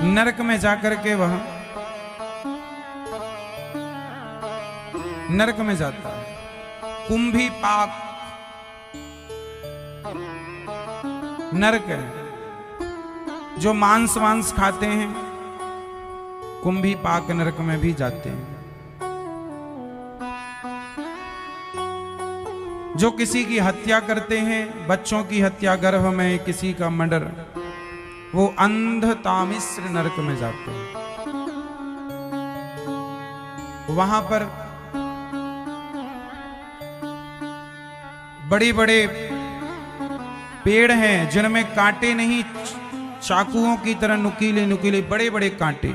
नरक में जाकर के वह नरक में जाता है। कुंभी पाक नरक है। जो मांस वांस खाते हैं कुंभी पाक नरक में भी जाते हैं। जो किसी की हत्या करते हैं, बच्चों की हत्या, गर्भ में किसी का मर्डर, वो अंध तामिश्र नरक में जाते हैं। वहां पर बड़े बड़े पेड़ हैं जिनमें कांटे नहीं, चाकुओं की तरह नुकीले नुकीले बड़े बड़े कांटे,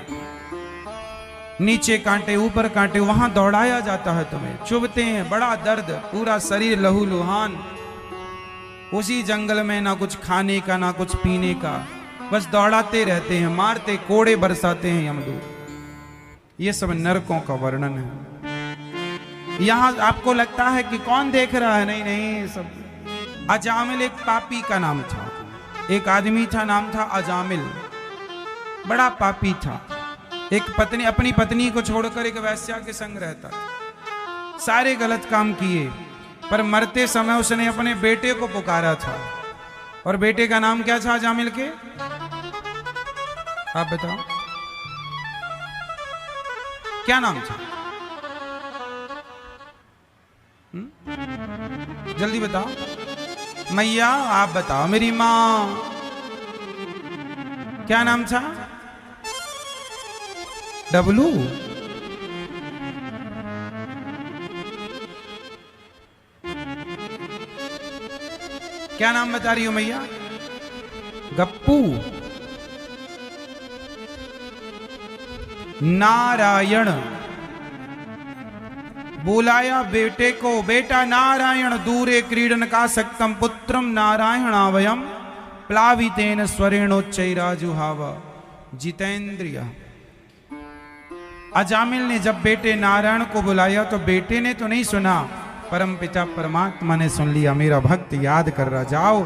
नीचे कांटे ऊपर कांटे, वहां दौड़ाया जाता है, तुम्हें चुभते हैं, बड़ा दर्द, पूरा शरीर लहू लुहान। उसी जंगल में ना कुछ खाने का ना कुछ पीने का, बस दौड़ाते रहते हैं, मारते, कोड़े बरसाते हैं यमदूत। ये सब नरकों का वर्णन है। यहां आपको लगता है कि कौन देख रहा है, नहीं नहीं, सब। अजामिल एक पापी का नाम था, एक आदमी था, नाम था अजामिल, बड़ा पापी था। एक पत्नी अपनी पत्नी को छोड़कर एक वैश्या के संग रहता था। सारे गलत काम किए, पर मरते समय उसने अपने बेटे को पुकारा था। और बेटे का नाम क्या था जामिल के? आप बताओ क्या नाम था? जल्दी बताओ मैया, आप बताओ मेरी मां, क्या नाम था? डबलू? क्या नाम बता रही हो मैया? गप्पू? नारायण? बुलाया बेटे को, बेटा नारायण दूरे क्रीडन का सक्तम पुत्रम नारायणावयम प्लावितेन स्वरेणोच्चैराजुहाव जितेंद्रिय। अजामिल ने जब बेटे नारायण को बुलाया तो बेटे ने तो नहीं सुना, परम पिता परमात्मा ने सुन लिया। मेरा भक्त याद कर रहा, जाओ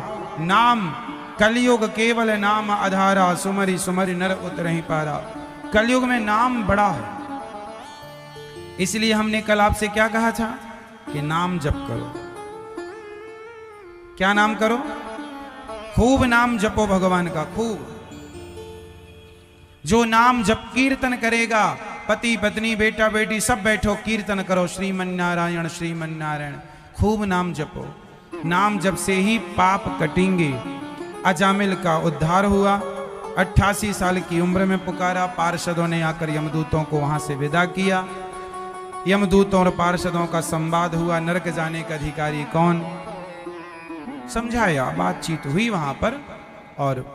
नाम कलयुग केवल नाम आधारा, सुमरी सुमरी नर उतरहि पारा। कलयुग में नाम बड़ा है, इसलिए हमने कल आपसे क्या कहा था कि नाम जप करो। क्या नाम करो? खूब नाम जपो भगवान का, खूब। जो नाम जप कीर्तन करेगा, पति पत्नी बेटा बेटी सब बैठो कीर्तन करो, श्रीमन नारायण श्रीमन नारायण, खूब नाम जपो। नाम जप से ही पाप कटेंगे। अजामिल का उद्धार हुआ। 88 साल की उम्र में पुकारा, पार्षदों ने आकर यमदूतों को वहां से विदा किया। यमदूतों और पार्षदों का संवाद हुआ, नरक जाने का अधिकारी कौन, समझाया, बातचीत हुई वहां पर। और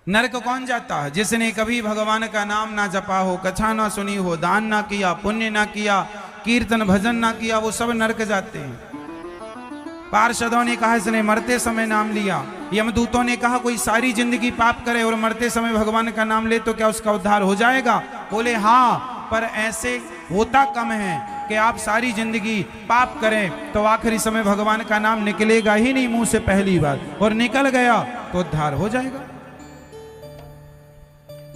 नरक कौन जाता है? जिसने कभी भगवान का नाम ना जपा हो, कथा ना सुनी हो, दान ना किया, पुण्य ना किया, कीर्तन भजन ना किया, वो सब नरक जाते हैं। पार्षदों ने कहा इसने मरते समय नाम लिया। यमदूतों ने कहा कोई सारी जिंदगी पाप करे और मरते समय भगवान का नाम ले तो क्या उसका उद्धार हो जाएगा? बोले हाँ, पर ऐसे होता कम है कि आप सारी जिंदगी पाप करें तो आखिरी समय भगवान का नाम निकलेगा ही नहीं मुंह से पहली बार, और निकल गया तो उद्धार हो जाएगा।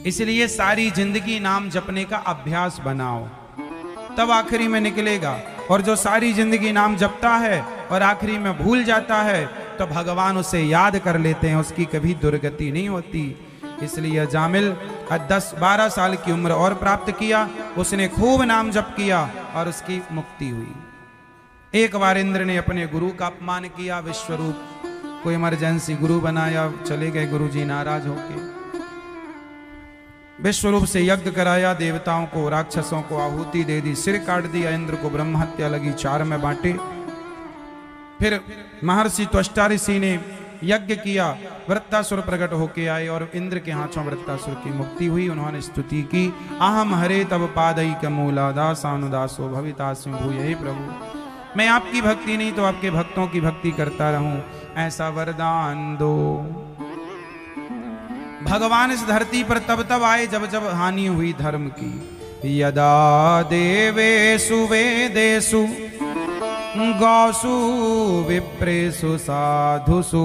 इसलिए सारी जिंदगी नाम जपने का अभ्यास बनाओ, तब आखिरी में निकलेगा। और जो सारी जिंदगी नाम जपता है और आखिरी में भूल जाता है तो भगवान उसे याद कर लेते हैं, उसकी कभी दुर्गति नहीं होती। इसलिए जामिल 10-12 साल की उम्र और प्राप्त किया, उसने खूब नाम जप किया और उसकी मुक्ति हुई। एक बार इंद्र ने अपने गुरु का अपमान किया, विश्वरूप को इमरजेंसी गुरु बनाया, चले गए गुरुजी नाराज होके। विश्वरूप से यज्ञ कराया, देवताओं को राक्षसों को आहुति दे दी, सिर काट दिया, इंद्र को ब्रह्म हत्या लगी, 4 में बांटे। फिर महर्षि त्वष्टा ऋषि ने यज्ञ किया, वृत्तासुर प्रकट होके आए और इंद्र के हाथों वृत्तासुर की मुक्ति हुई। उन्होंने स्तुति की, अहम हरे तब पादई कमूला दासानुदासो भवितास्मि भूय। हे प्रभु, मैं आपकी भक्ति नहीं तो आपके भक्तों की भक्ति करता रहूं, ऐसा वरदान दो। भगवान इस धरती पर तब तब आए जब जब हानि हुई धर्म की। यदा देवेषु वेदेषु गौसु विप्रेषु साधुषु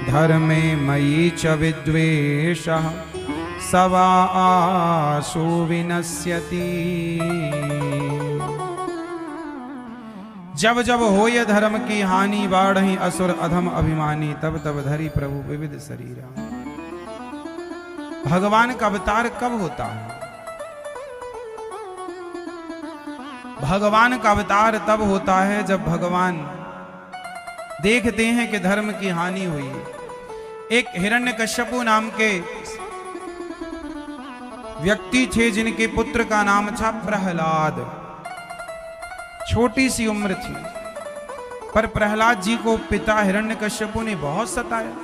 धर्मे मयि च विद्वेषः सवा आशु विनश्यति। जब जब होय धर्म की हानि, बाढ़हि असुर अधम अभिमानी, तब तब धरी प्रभु विविध शरीरा। भगवान का अवतार कब होता है? भगवान का अवतार तब होता है जब भगवान देखते हैं कि धर्म की हानि हुई। एक हिरण्यकश्यपु नाम के व्यक्ति थे जिनके पुत्र का नाम था प्रहलाद। छोटी सी उम्र थी, पर प्रहलाद जी को पिता हिरण्यकश्यपु ने बहुत सताया।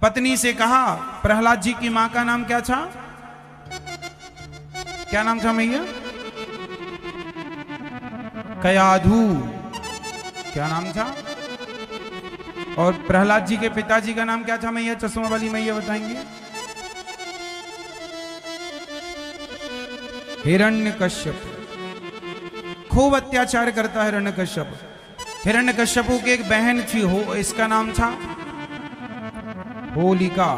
पत्नी से कहा, प्रहलाद जी की मां का नाम क्या था? क्या नाम था मैया? कयाधु। क्या नाम था? और प्रहलाद जी के पिताजी का नाम क्या था मैया? चश्मा वाली मैया बताएंगे। हिरण्यकश्यप। खूब अत्याचार करता हिरण्यकश्यप। हिरण्यकश्यपु की एक बहन थी, हो इसका नाम था होलिका।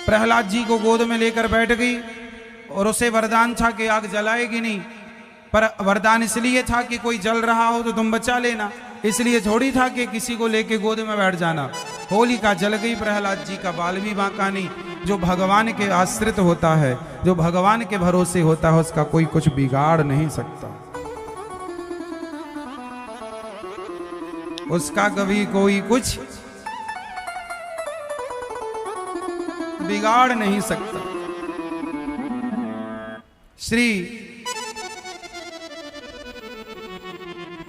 प्रहलाद जी को गोद में लेकर बैठ गई और उसे वरदान था कि आग जलाएगी नहीं, पर वरदान इसलिए था कि कोई जल रहा हो तो तुम बचा लेना, इसलिए थोड़ी था कि किसी को लेके गोद में बैठ जाना। होलिका जल गई, प्रहलाद जी का बाल भी बांका नहीं। जो भगवान के आश्रित होता है, जो भगवान के भरोसे होता है, उसका कोई कुछ बिगाड़ नहीं सकता, उसका कभी कोई कुछ बिगाड़ नहीं सकता। श्री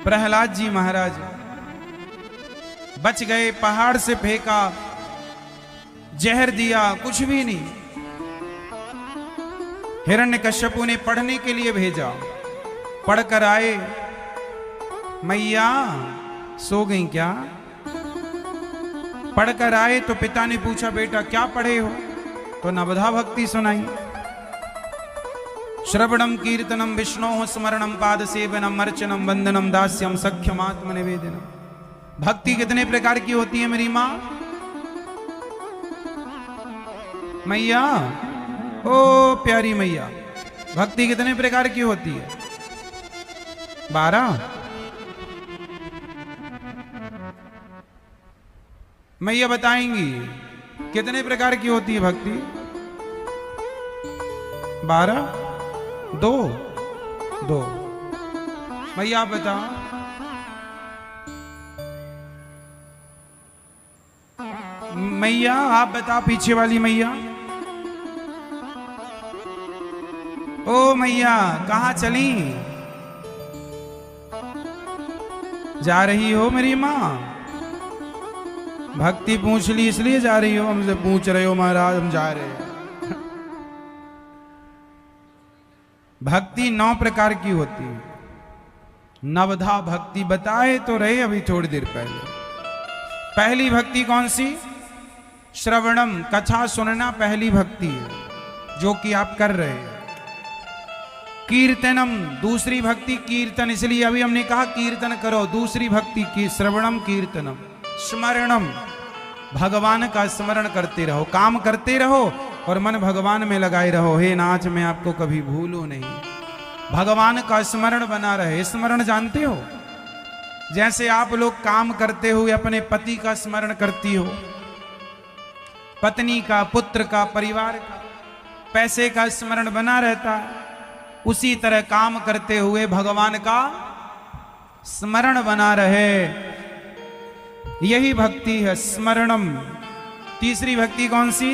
प्रहलाद जी महाराज बच गए, पहाड़ से फेंका, जहर दिया, कुछ भी नहीं। हिरण्यकश्यपु ने पढ़ने के लिए भेजा, पढ़कर आए, मैया सो गई क्या? पढ़कर आए तो पिता ने पूछा, बेटा क्या पढ़े हो? तो नवधा भक्ति सुनाई। श्रवणम कीर्तनम विष्णोः स्मरणम पाद सेवनम अर्चनम वंदनम दास्यम सख्यम आत्म निवेदनम। भक्ति कितने प्रकार की होती है मेरी माँ? मैया, ओ प्यारी मैया, भक्ति कितने प्रकार की होती है? 12। मैया बताएंगी कितने प्रकार की होती है भक्ति? 12? 2 मैया आप बताओ। मैया आप बताओ, पीछे वाली मैया। ओ मैया कहां चली? जा रही हो मेरी माँ? भक्ति पूछ ली इसलिए जा रही हो? हमसे पूछ रहे हो महाराज, हम जा रहे हैं। भक्ति 9 प्रकार की होती है। नवधा भक्ति बताए तो रहे अभी थोड़ी देर पहले। पहली भक्ति कौन सी? श्रवणम, कथा सुनना पहली भक्ति है जो कि आप कर रहे हैं। कीर्तनम, दूसरी भक्ति कीर्तन, इसलिए अभी हमने कहा कीर्तन करो। दूसरी भक्ति की श्रवणम कीर्तनम। स्मरणम, भगवान का स्मरण करते रहो, काम करते रहो और मन भगवान में लगाए रहो। हे नाथ मैं आपको कभी भूलूं नहीं, भगवान का स्मरण बना रहे। स्मरण जानते हो? जैसे आप लोग काम करते हुए अपने पति का स्मरण करती हो, पत्नी का, पुत्र का, परिवार का, पैसे का स्मरण बना रहता है, उसी तरह काम करते हुए भगवान का स्मरण बना रहे। यही भक्ति है स्मरणम। तीसरी भक्ति कौन सी?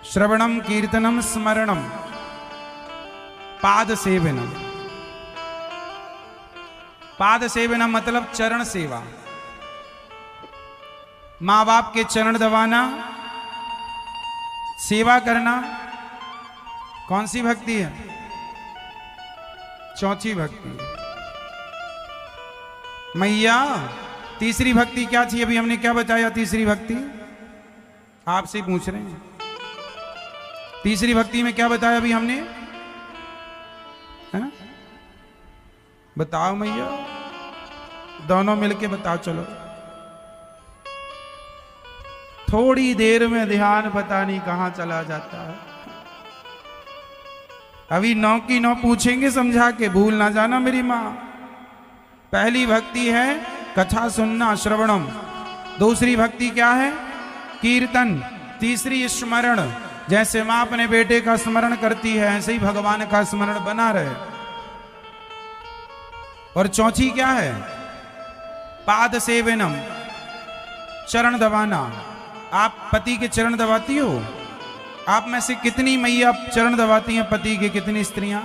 श्रवणम कीर्तनम स्मरणम पाद सेवनम। पाद सेवनम मतलब चरण सेवा। मां बाप के चरण दबाना, सेवा करना, कौन सी भक्ति है? चौथी भक्ति। मैया तीसरी भक्ति क्या थी? अभी हमने क्या बताया? तीसरी भक्ति आपसे पूछ रहे हैं। तीसरी भक्ति में क्या बताया अभी हमने? है? बताओ मैया, दोनों मिलके बताओ। चलो थोड़ी देर में ध्यान पता नहीं कहां चला जाता है। अभी 9 की 9 पूछेंगे समझा के, भूल ना जाना मेरी माँ। पहली भक्ति है कथा सुनना, श्रवणम। दूसरी भक्ति क्या है? कीर्तन। तीसरी स्मरण, जैसे मां अपने बेटे का स्मरण करती है ऐसे ही भगवान का स्मरण बना रहे। और चौथी क्या है? पाद सेवनम, चरण दबाना। आप पति के चरण दबाती हो? आप में से कितनी मैया चरण दबाती हैं पति के? कितनी स्त्रियां?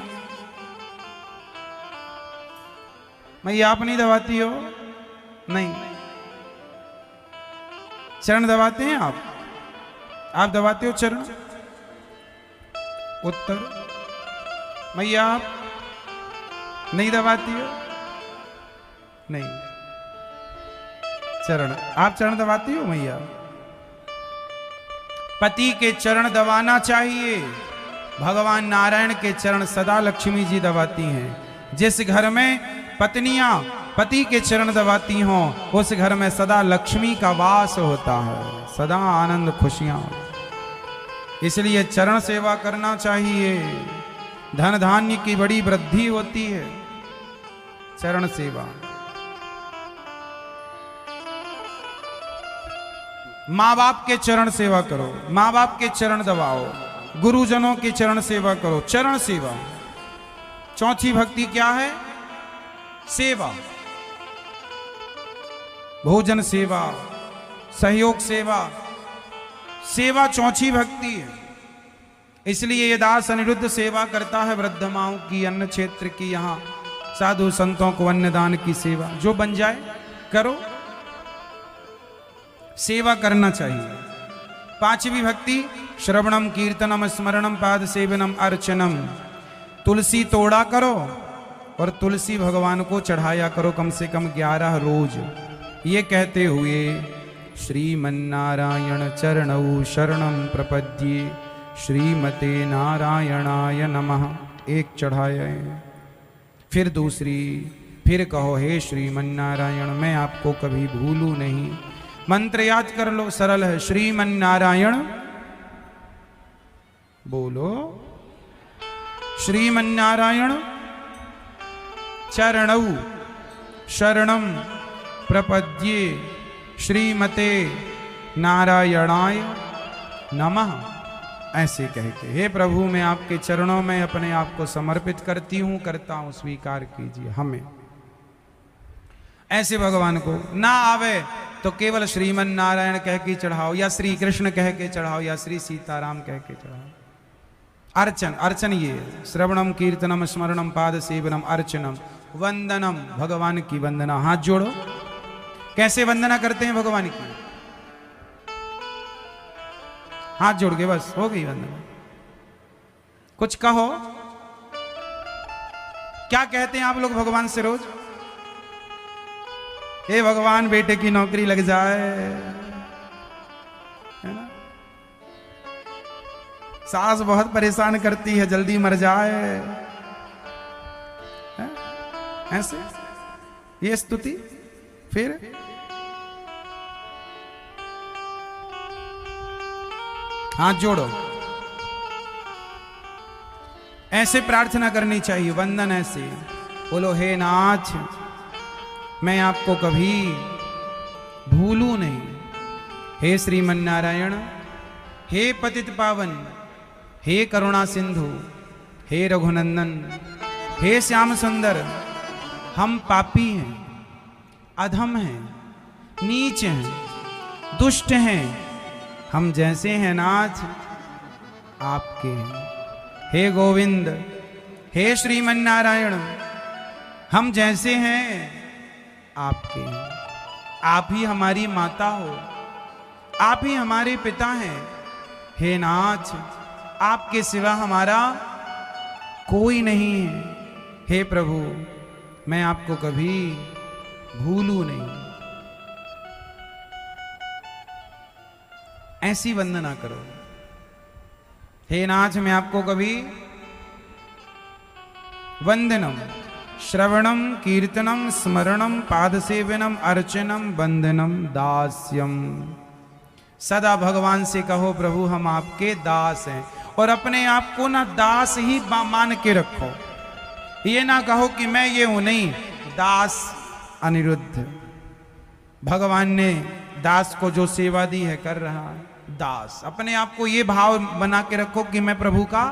मैया आप नहीं दबाती हो? नहीं। चरण दबाते हैं आप? आप दबाते हो चरण? उत्तर। मैया आप नहीं दबाती हो? नहीं। चरण, आप चरण दबाती हो मैया? पति के चरण दबाना चाहिए। भगवान नारायण के चरण सदा लक्ष्मी जी दबाती हैं। जिस घर में पत्नियां पति के चरण दबाती हों उस घर में सदा लक्ष्मी का वास होता है, सदा आनंद खुशियां। इसलिए चरण सेवा करना चाहिए। धन धान्य की बड़ी वृद्धि होती है चरण सेवा। माँ बाप के चरण सेवा करो, माँ बाप के चरण दबाओ, गुरुजनों की चरण सेवा करो। चरण सेवा। चौथी भक्ति क्या है? सेवा। भोजन सेवा, सहयोग सेवा, सेवा चौथी भक्ति है। इसलिए ये दास अनिरुद्ध सेवा करता है वृद्ध माओं की, अन्न क्षेत्र की, यहाँ साधु संतों को अन्नदान की सेवा। जो बन जाए करो, सेवा करना चाहिए। पांचवी भक्ति श्रवणम कीर्तनम स्मरणम पाद सेवनम अर्चनम। तुलसी तोड़ा करो और तुलसी भगवान को चढ़ाया करो कम से कम 11 रोज। ये कहते हुए श्रीमन्नारायण चरणौ शरणम प्रपद्ये श्रीमते नारायणाय नमः। एक चढ़ाए, फिर दूसरी, फिर कहो हे श्रीमन्नारायण मैं आपको कभी भूलूं नहीं। मंत्र याद कर लो, सरल है। श्रीमन्नारायण बोलो, श्रीमन्नारायण चरणौ शरणम प्रपद्ये श्रीमते नारायणाय नमः। ऐसे कह के हे प्रभु मैं आपके चरणों में अपने आप को समर्पित करती हूं, करता हूं, स्वीकार कीजिए हमें। ऐसे भगवान को ना आवे तो केवल श्रीमन नारायण कह के चढ़ाओ, या श्री कृष्ण कह के चढ़ाओ, या श्री सीताराम कह के चढ़ाओ। अर्चन, अर्चन ये श्रवणम कीर्तनम स्मरणम पाद सेवनम अर्चनम वंदनम। भगवान की वंदना। हाथ जोड़ो। कैसे वंदना करते हैं भगवान की? हाथ जोड़ के बस हो गई वंदना। कुछ कहो। क्या कहते हैं आप लोग भगवान से रोज? हे भगवान बेटे की नौकरी लग जाए, है ना? सास बहुत परेशान करती है, जल्दी मर जाए, है? ऐसे ये स्तुति। फिर हाथ जोड़ो। ऐसे प्रार्थना करनी चाहिए, वंदन ऐसे बोलो, हे नाथ मैं आपको कभी भूलूं नहीं। हे श्रीमन्नारायण, हे पतित पावन, हे करुणा सिंधु, हे रघुनंदन, हे श्याम सुंदर, हम पापी हैं, अधम हैं, नीच हैं, दुष्ट हैं, हम जैसे हैं नाथ आपके हैं। हे गोविंद, हे श्रीमन्नारायण, हम जैसे हैं आपके हैं। आप ही हमारी माता हो, आप ही हमारे पिता हैं। हे नाथ आपके सिवा हमारा कोई नहीं है। हे प्रभु मैं आपको कभी भूलूं नहीं। ऐसी वंदना करो। हे नाथ मैं आपको कभी वंदनम श्रवणम कीर्तनम स्मरणम पादसेवनम अर्चनम वंदनम दास्यम। सदा भगवान से कहो प्रभु हम आपके दास हैं, और अपने आप को ना दास ही मान के रखो। ये ना कहो कि मैं ये हूं, नहीं, दास अनिरुद्ध। भगवान ने दास को जो सेवा दी है कर रहा है दास। अपने आप को ये भाव बना के रखो कि मैं प्रभु का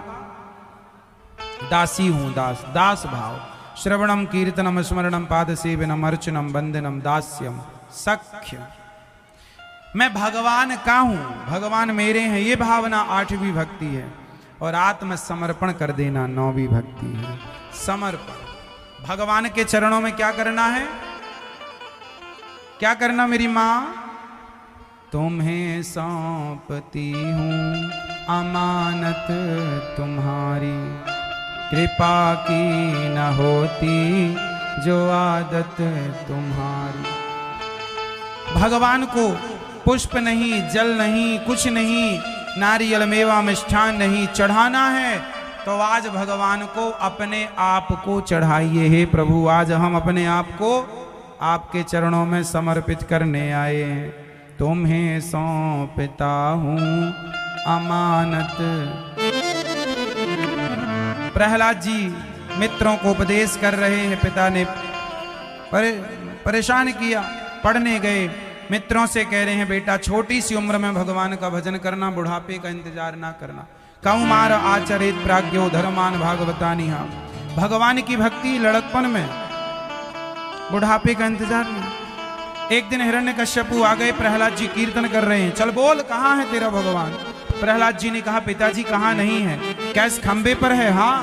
दासी हूं, दास, दास भाव। श्रवणम कीर्तनम स्मरणम पाद सेवनम अर्चनम वंदनम दास्यम सख्य। मैं भगवान का हूं, भगवान मेरे हैं, ये भावना 8वीं भक्ति है। और आत्म समर्पण कर देना 9वीं भक्ति है। समर्पण। भगवान के चरणों में क्या करना है? क्या करना मेरी मां? तुम्हें सौंपती हूं अमानत तुम्हारी, कृपा की न होती जो आदत तुम्हारी। भगवान को पुष्प नहीं, जल नहीं, कुछ नहीं, नारियल मेवा मिष्ठान नहीं चढ़ाना है, तो आज भगवान को अपने आप को चढ़ाइए। हे प्रभु आज हम अपने आप को आपके चरणों में समर्पित करने आए हैं। तुम्हें सौंपता हूँ अमानत। प्रहलाद जी मित्रों को उपदेश कर रहे हैं। पिता ने परेशान किया, पढ़ने गए, मित्रों से कह रहे हैं बेटा छोटी सी उम्र में भगवान का भजन करना, बुढ़ापे का इंतजार ना करना। कौमार आचरित प्राज्ञो धर्मान भागवतानिहा। भगवान की भक्ति लड़कपन में, बुढ़ापे का इंतजार नहीं। एक दिन हिरण्यकश्यपु आ गए, प्रहलाद जी कीर्तन कर रहे हैं, चल बोल कहाँ है तेरा भगवान। प्रहलाद जी ने कहा पिताजी कहाँ नहीं है, क्या इस खंबे पर है। हाँ,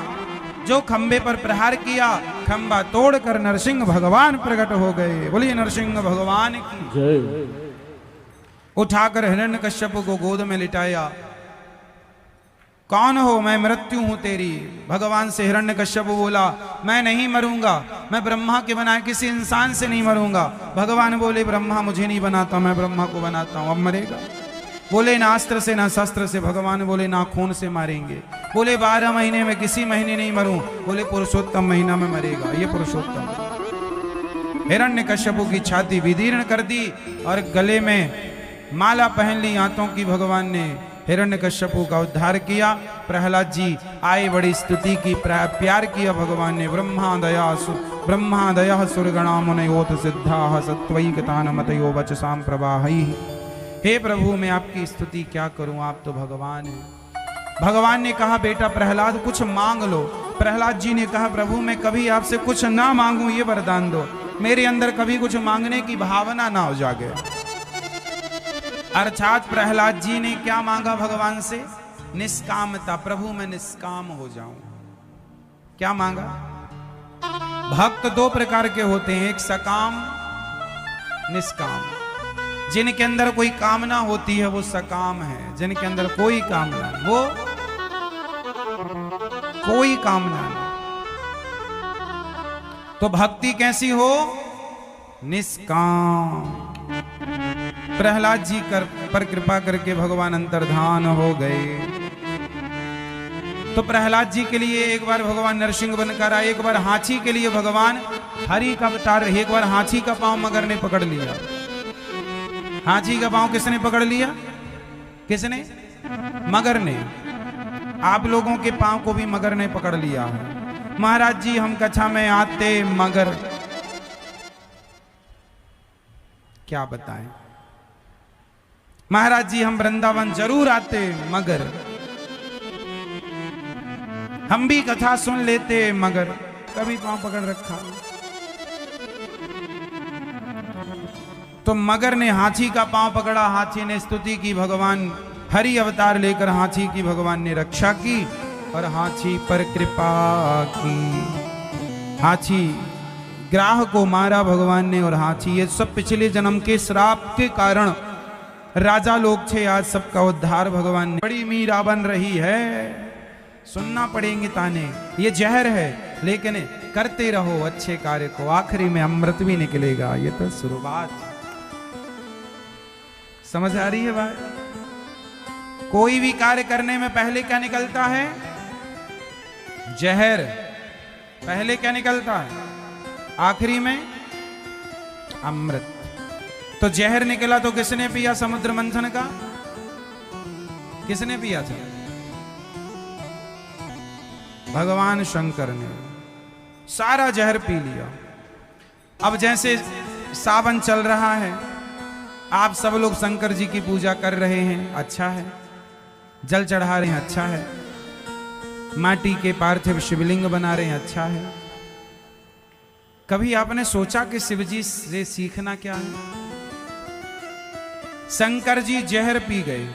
जो खंबे पर प्रहार किया, खंबा तोड़कर नरसिंह भगवान प्रकट हो गए। बोलिए नरसिंह भगवान की जय। उठाकर हिरण्यकश्यप को गोद में लिटाया। कौन हो, मैं मृत्यु हूं तेरी। भगवान से हिरण्यकश्यप बोला मैं नहीं मरूंगा, मैं ब्रह्मा के बनाए किसी इंसान से नहीं मरूंगा। भगवान बोले ब्रह्मा मुझे नहीं बनाता, मैं ब्रह्मा को बनाता हूं, अब मरेगा। बोले ना अस्त्र से ना शस्त्र से। भगवान बोले ना खून से मारेंगे। बोले 12 महीने में किसी महीने नहीं मरूं। बोले पुरुषोत्तम महीना में मरेगा, ये पुरुषोत्तम। हिरण्यकश्यप की छाती विदीर्ण कर दी और गले में माला पहन ली हाथों की। भगवान ने हिरण्यकश्यप का उद्धार किया। प्रहलाद जी आए, बड़ी स्तुति की, प्यार किया भगवान ने। ब्रह्मा दया सुरगणा मुनयोत सिद्धा सत्वैकतान मतयो वचसाम प्रवाहै। हे प्रभु मैं आपकी स्तुति क्या करूं, आप तो भगवान हैं। भगवान ने कहा बेटा प्रहलाद कुछ मांग लो। प्रहलाद जी ने कहा प्रभु मैं कभी आपसे कुछ ना मांगूं, ये वरदान दो। मेरे अंदर कभी कुछ मांगने की भावना ना हो जागे। अर्थात प्रहलाद जी ने क्या मांगा भगवान से, निष्कामता। प्रभु मैं निष्काम हो जाऊं। क्या मांगा। भक्त 2 प्रकार के होते हैं, एक सकाम, निष्काम। जिनके अंदर कोई कामना होती है वो सकाम है, जिनके अंदर कोई कामना वो कोई कामना नहीं। तो भक्ति कैसी हो, निष्काम। प्रहलाद जी पर कृपा करके भगवान अंतर्धान हो गए। तो प्रहलाद जी के लिए एक बार भगवान नरसिंह बनकर आए, एक बार हाथी के लिए भगवान हरि का अवतार रहे। एक बार हाथी का पांव मगर ने पकड़ लिया। हाथी का पांव किसने पकड़ लिया, किसने, मगर ने। आप लोगों के पांव को भी मगर ने पकड़ लिया है। महाराज जी हम कक्षा में आते मगर, क्या बताएं। महाराज जी हम वृंदावन जरूर आते मगर, हम भी कथा सुन लेते मगर कभी पांव पकड़ रखा। तो मगर ने हाथी का पांव पकड़ा, हाथी ने स्तुति की, भगवान हरि अवतार लेकर हाथी की भगवान ने रक्षा की और हाथी पर कृपा की। हाथी ग्राह को मारा भगवान ने और हाथी, ये सब पिछले जन्म के श्राप के कारण राजा लोग थे, आज सबका उद्धार भगवान ने। बड़ी मीरा बन रही है, सुनना पड़ेंगे ताने। ये जहर है लेकिन करते रहो अच्छे कार्य को, आखिरी में अमृत भी निकलेगा। ये तो शुरुआत, समझ आ रही है बात। कोई भी कार्य करने में पहले क्या निकलता है, जहर। पहले क्या निकलता है, आखिरी में अमृत। तो जहर निकला तो किसने पिया समुद्र मंथन का, किसने पिया था, भगवान शंकर ने सारा जहर पी लिया। अब जैसे सावन चल रहा है, आप सब लोग शंकर जी की पूजा कर रहे हैं, अच्छा है, जल चढ़ा रहे हैं, अच्छा है, माटी के पार्थिव शिवलिंग बना रहे हैं, अच्छा है। कभी आपने सोचा कि शिव जी से सीखना क्या है। शंकर जी जहर पी गए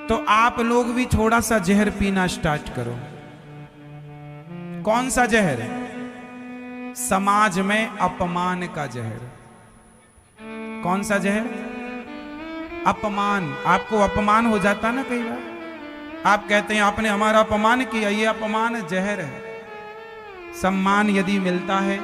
तो आप लोग भी थोड़ा सा जहर पीना स्टार्ट करो। कौन सा जहर, समाज में अपमान का जहर। कौन सा जहर, अपमान। आपको अपमान हो जाता ना कई बार, आप कहते हैं आपने हमारा अपमान किया, ये अपमान जहर है। सम्मान यदि मिलता है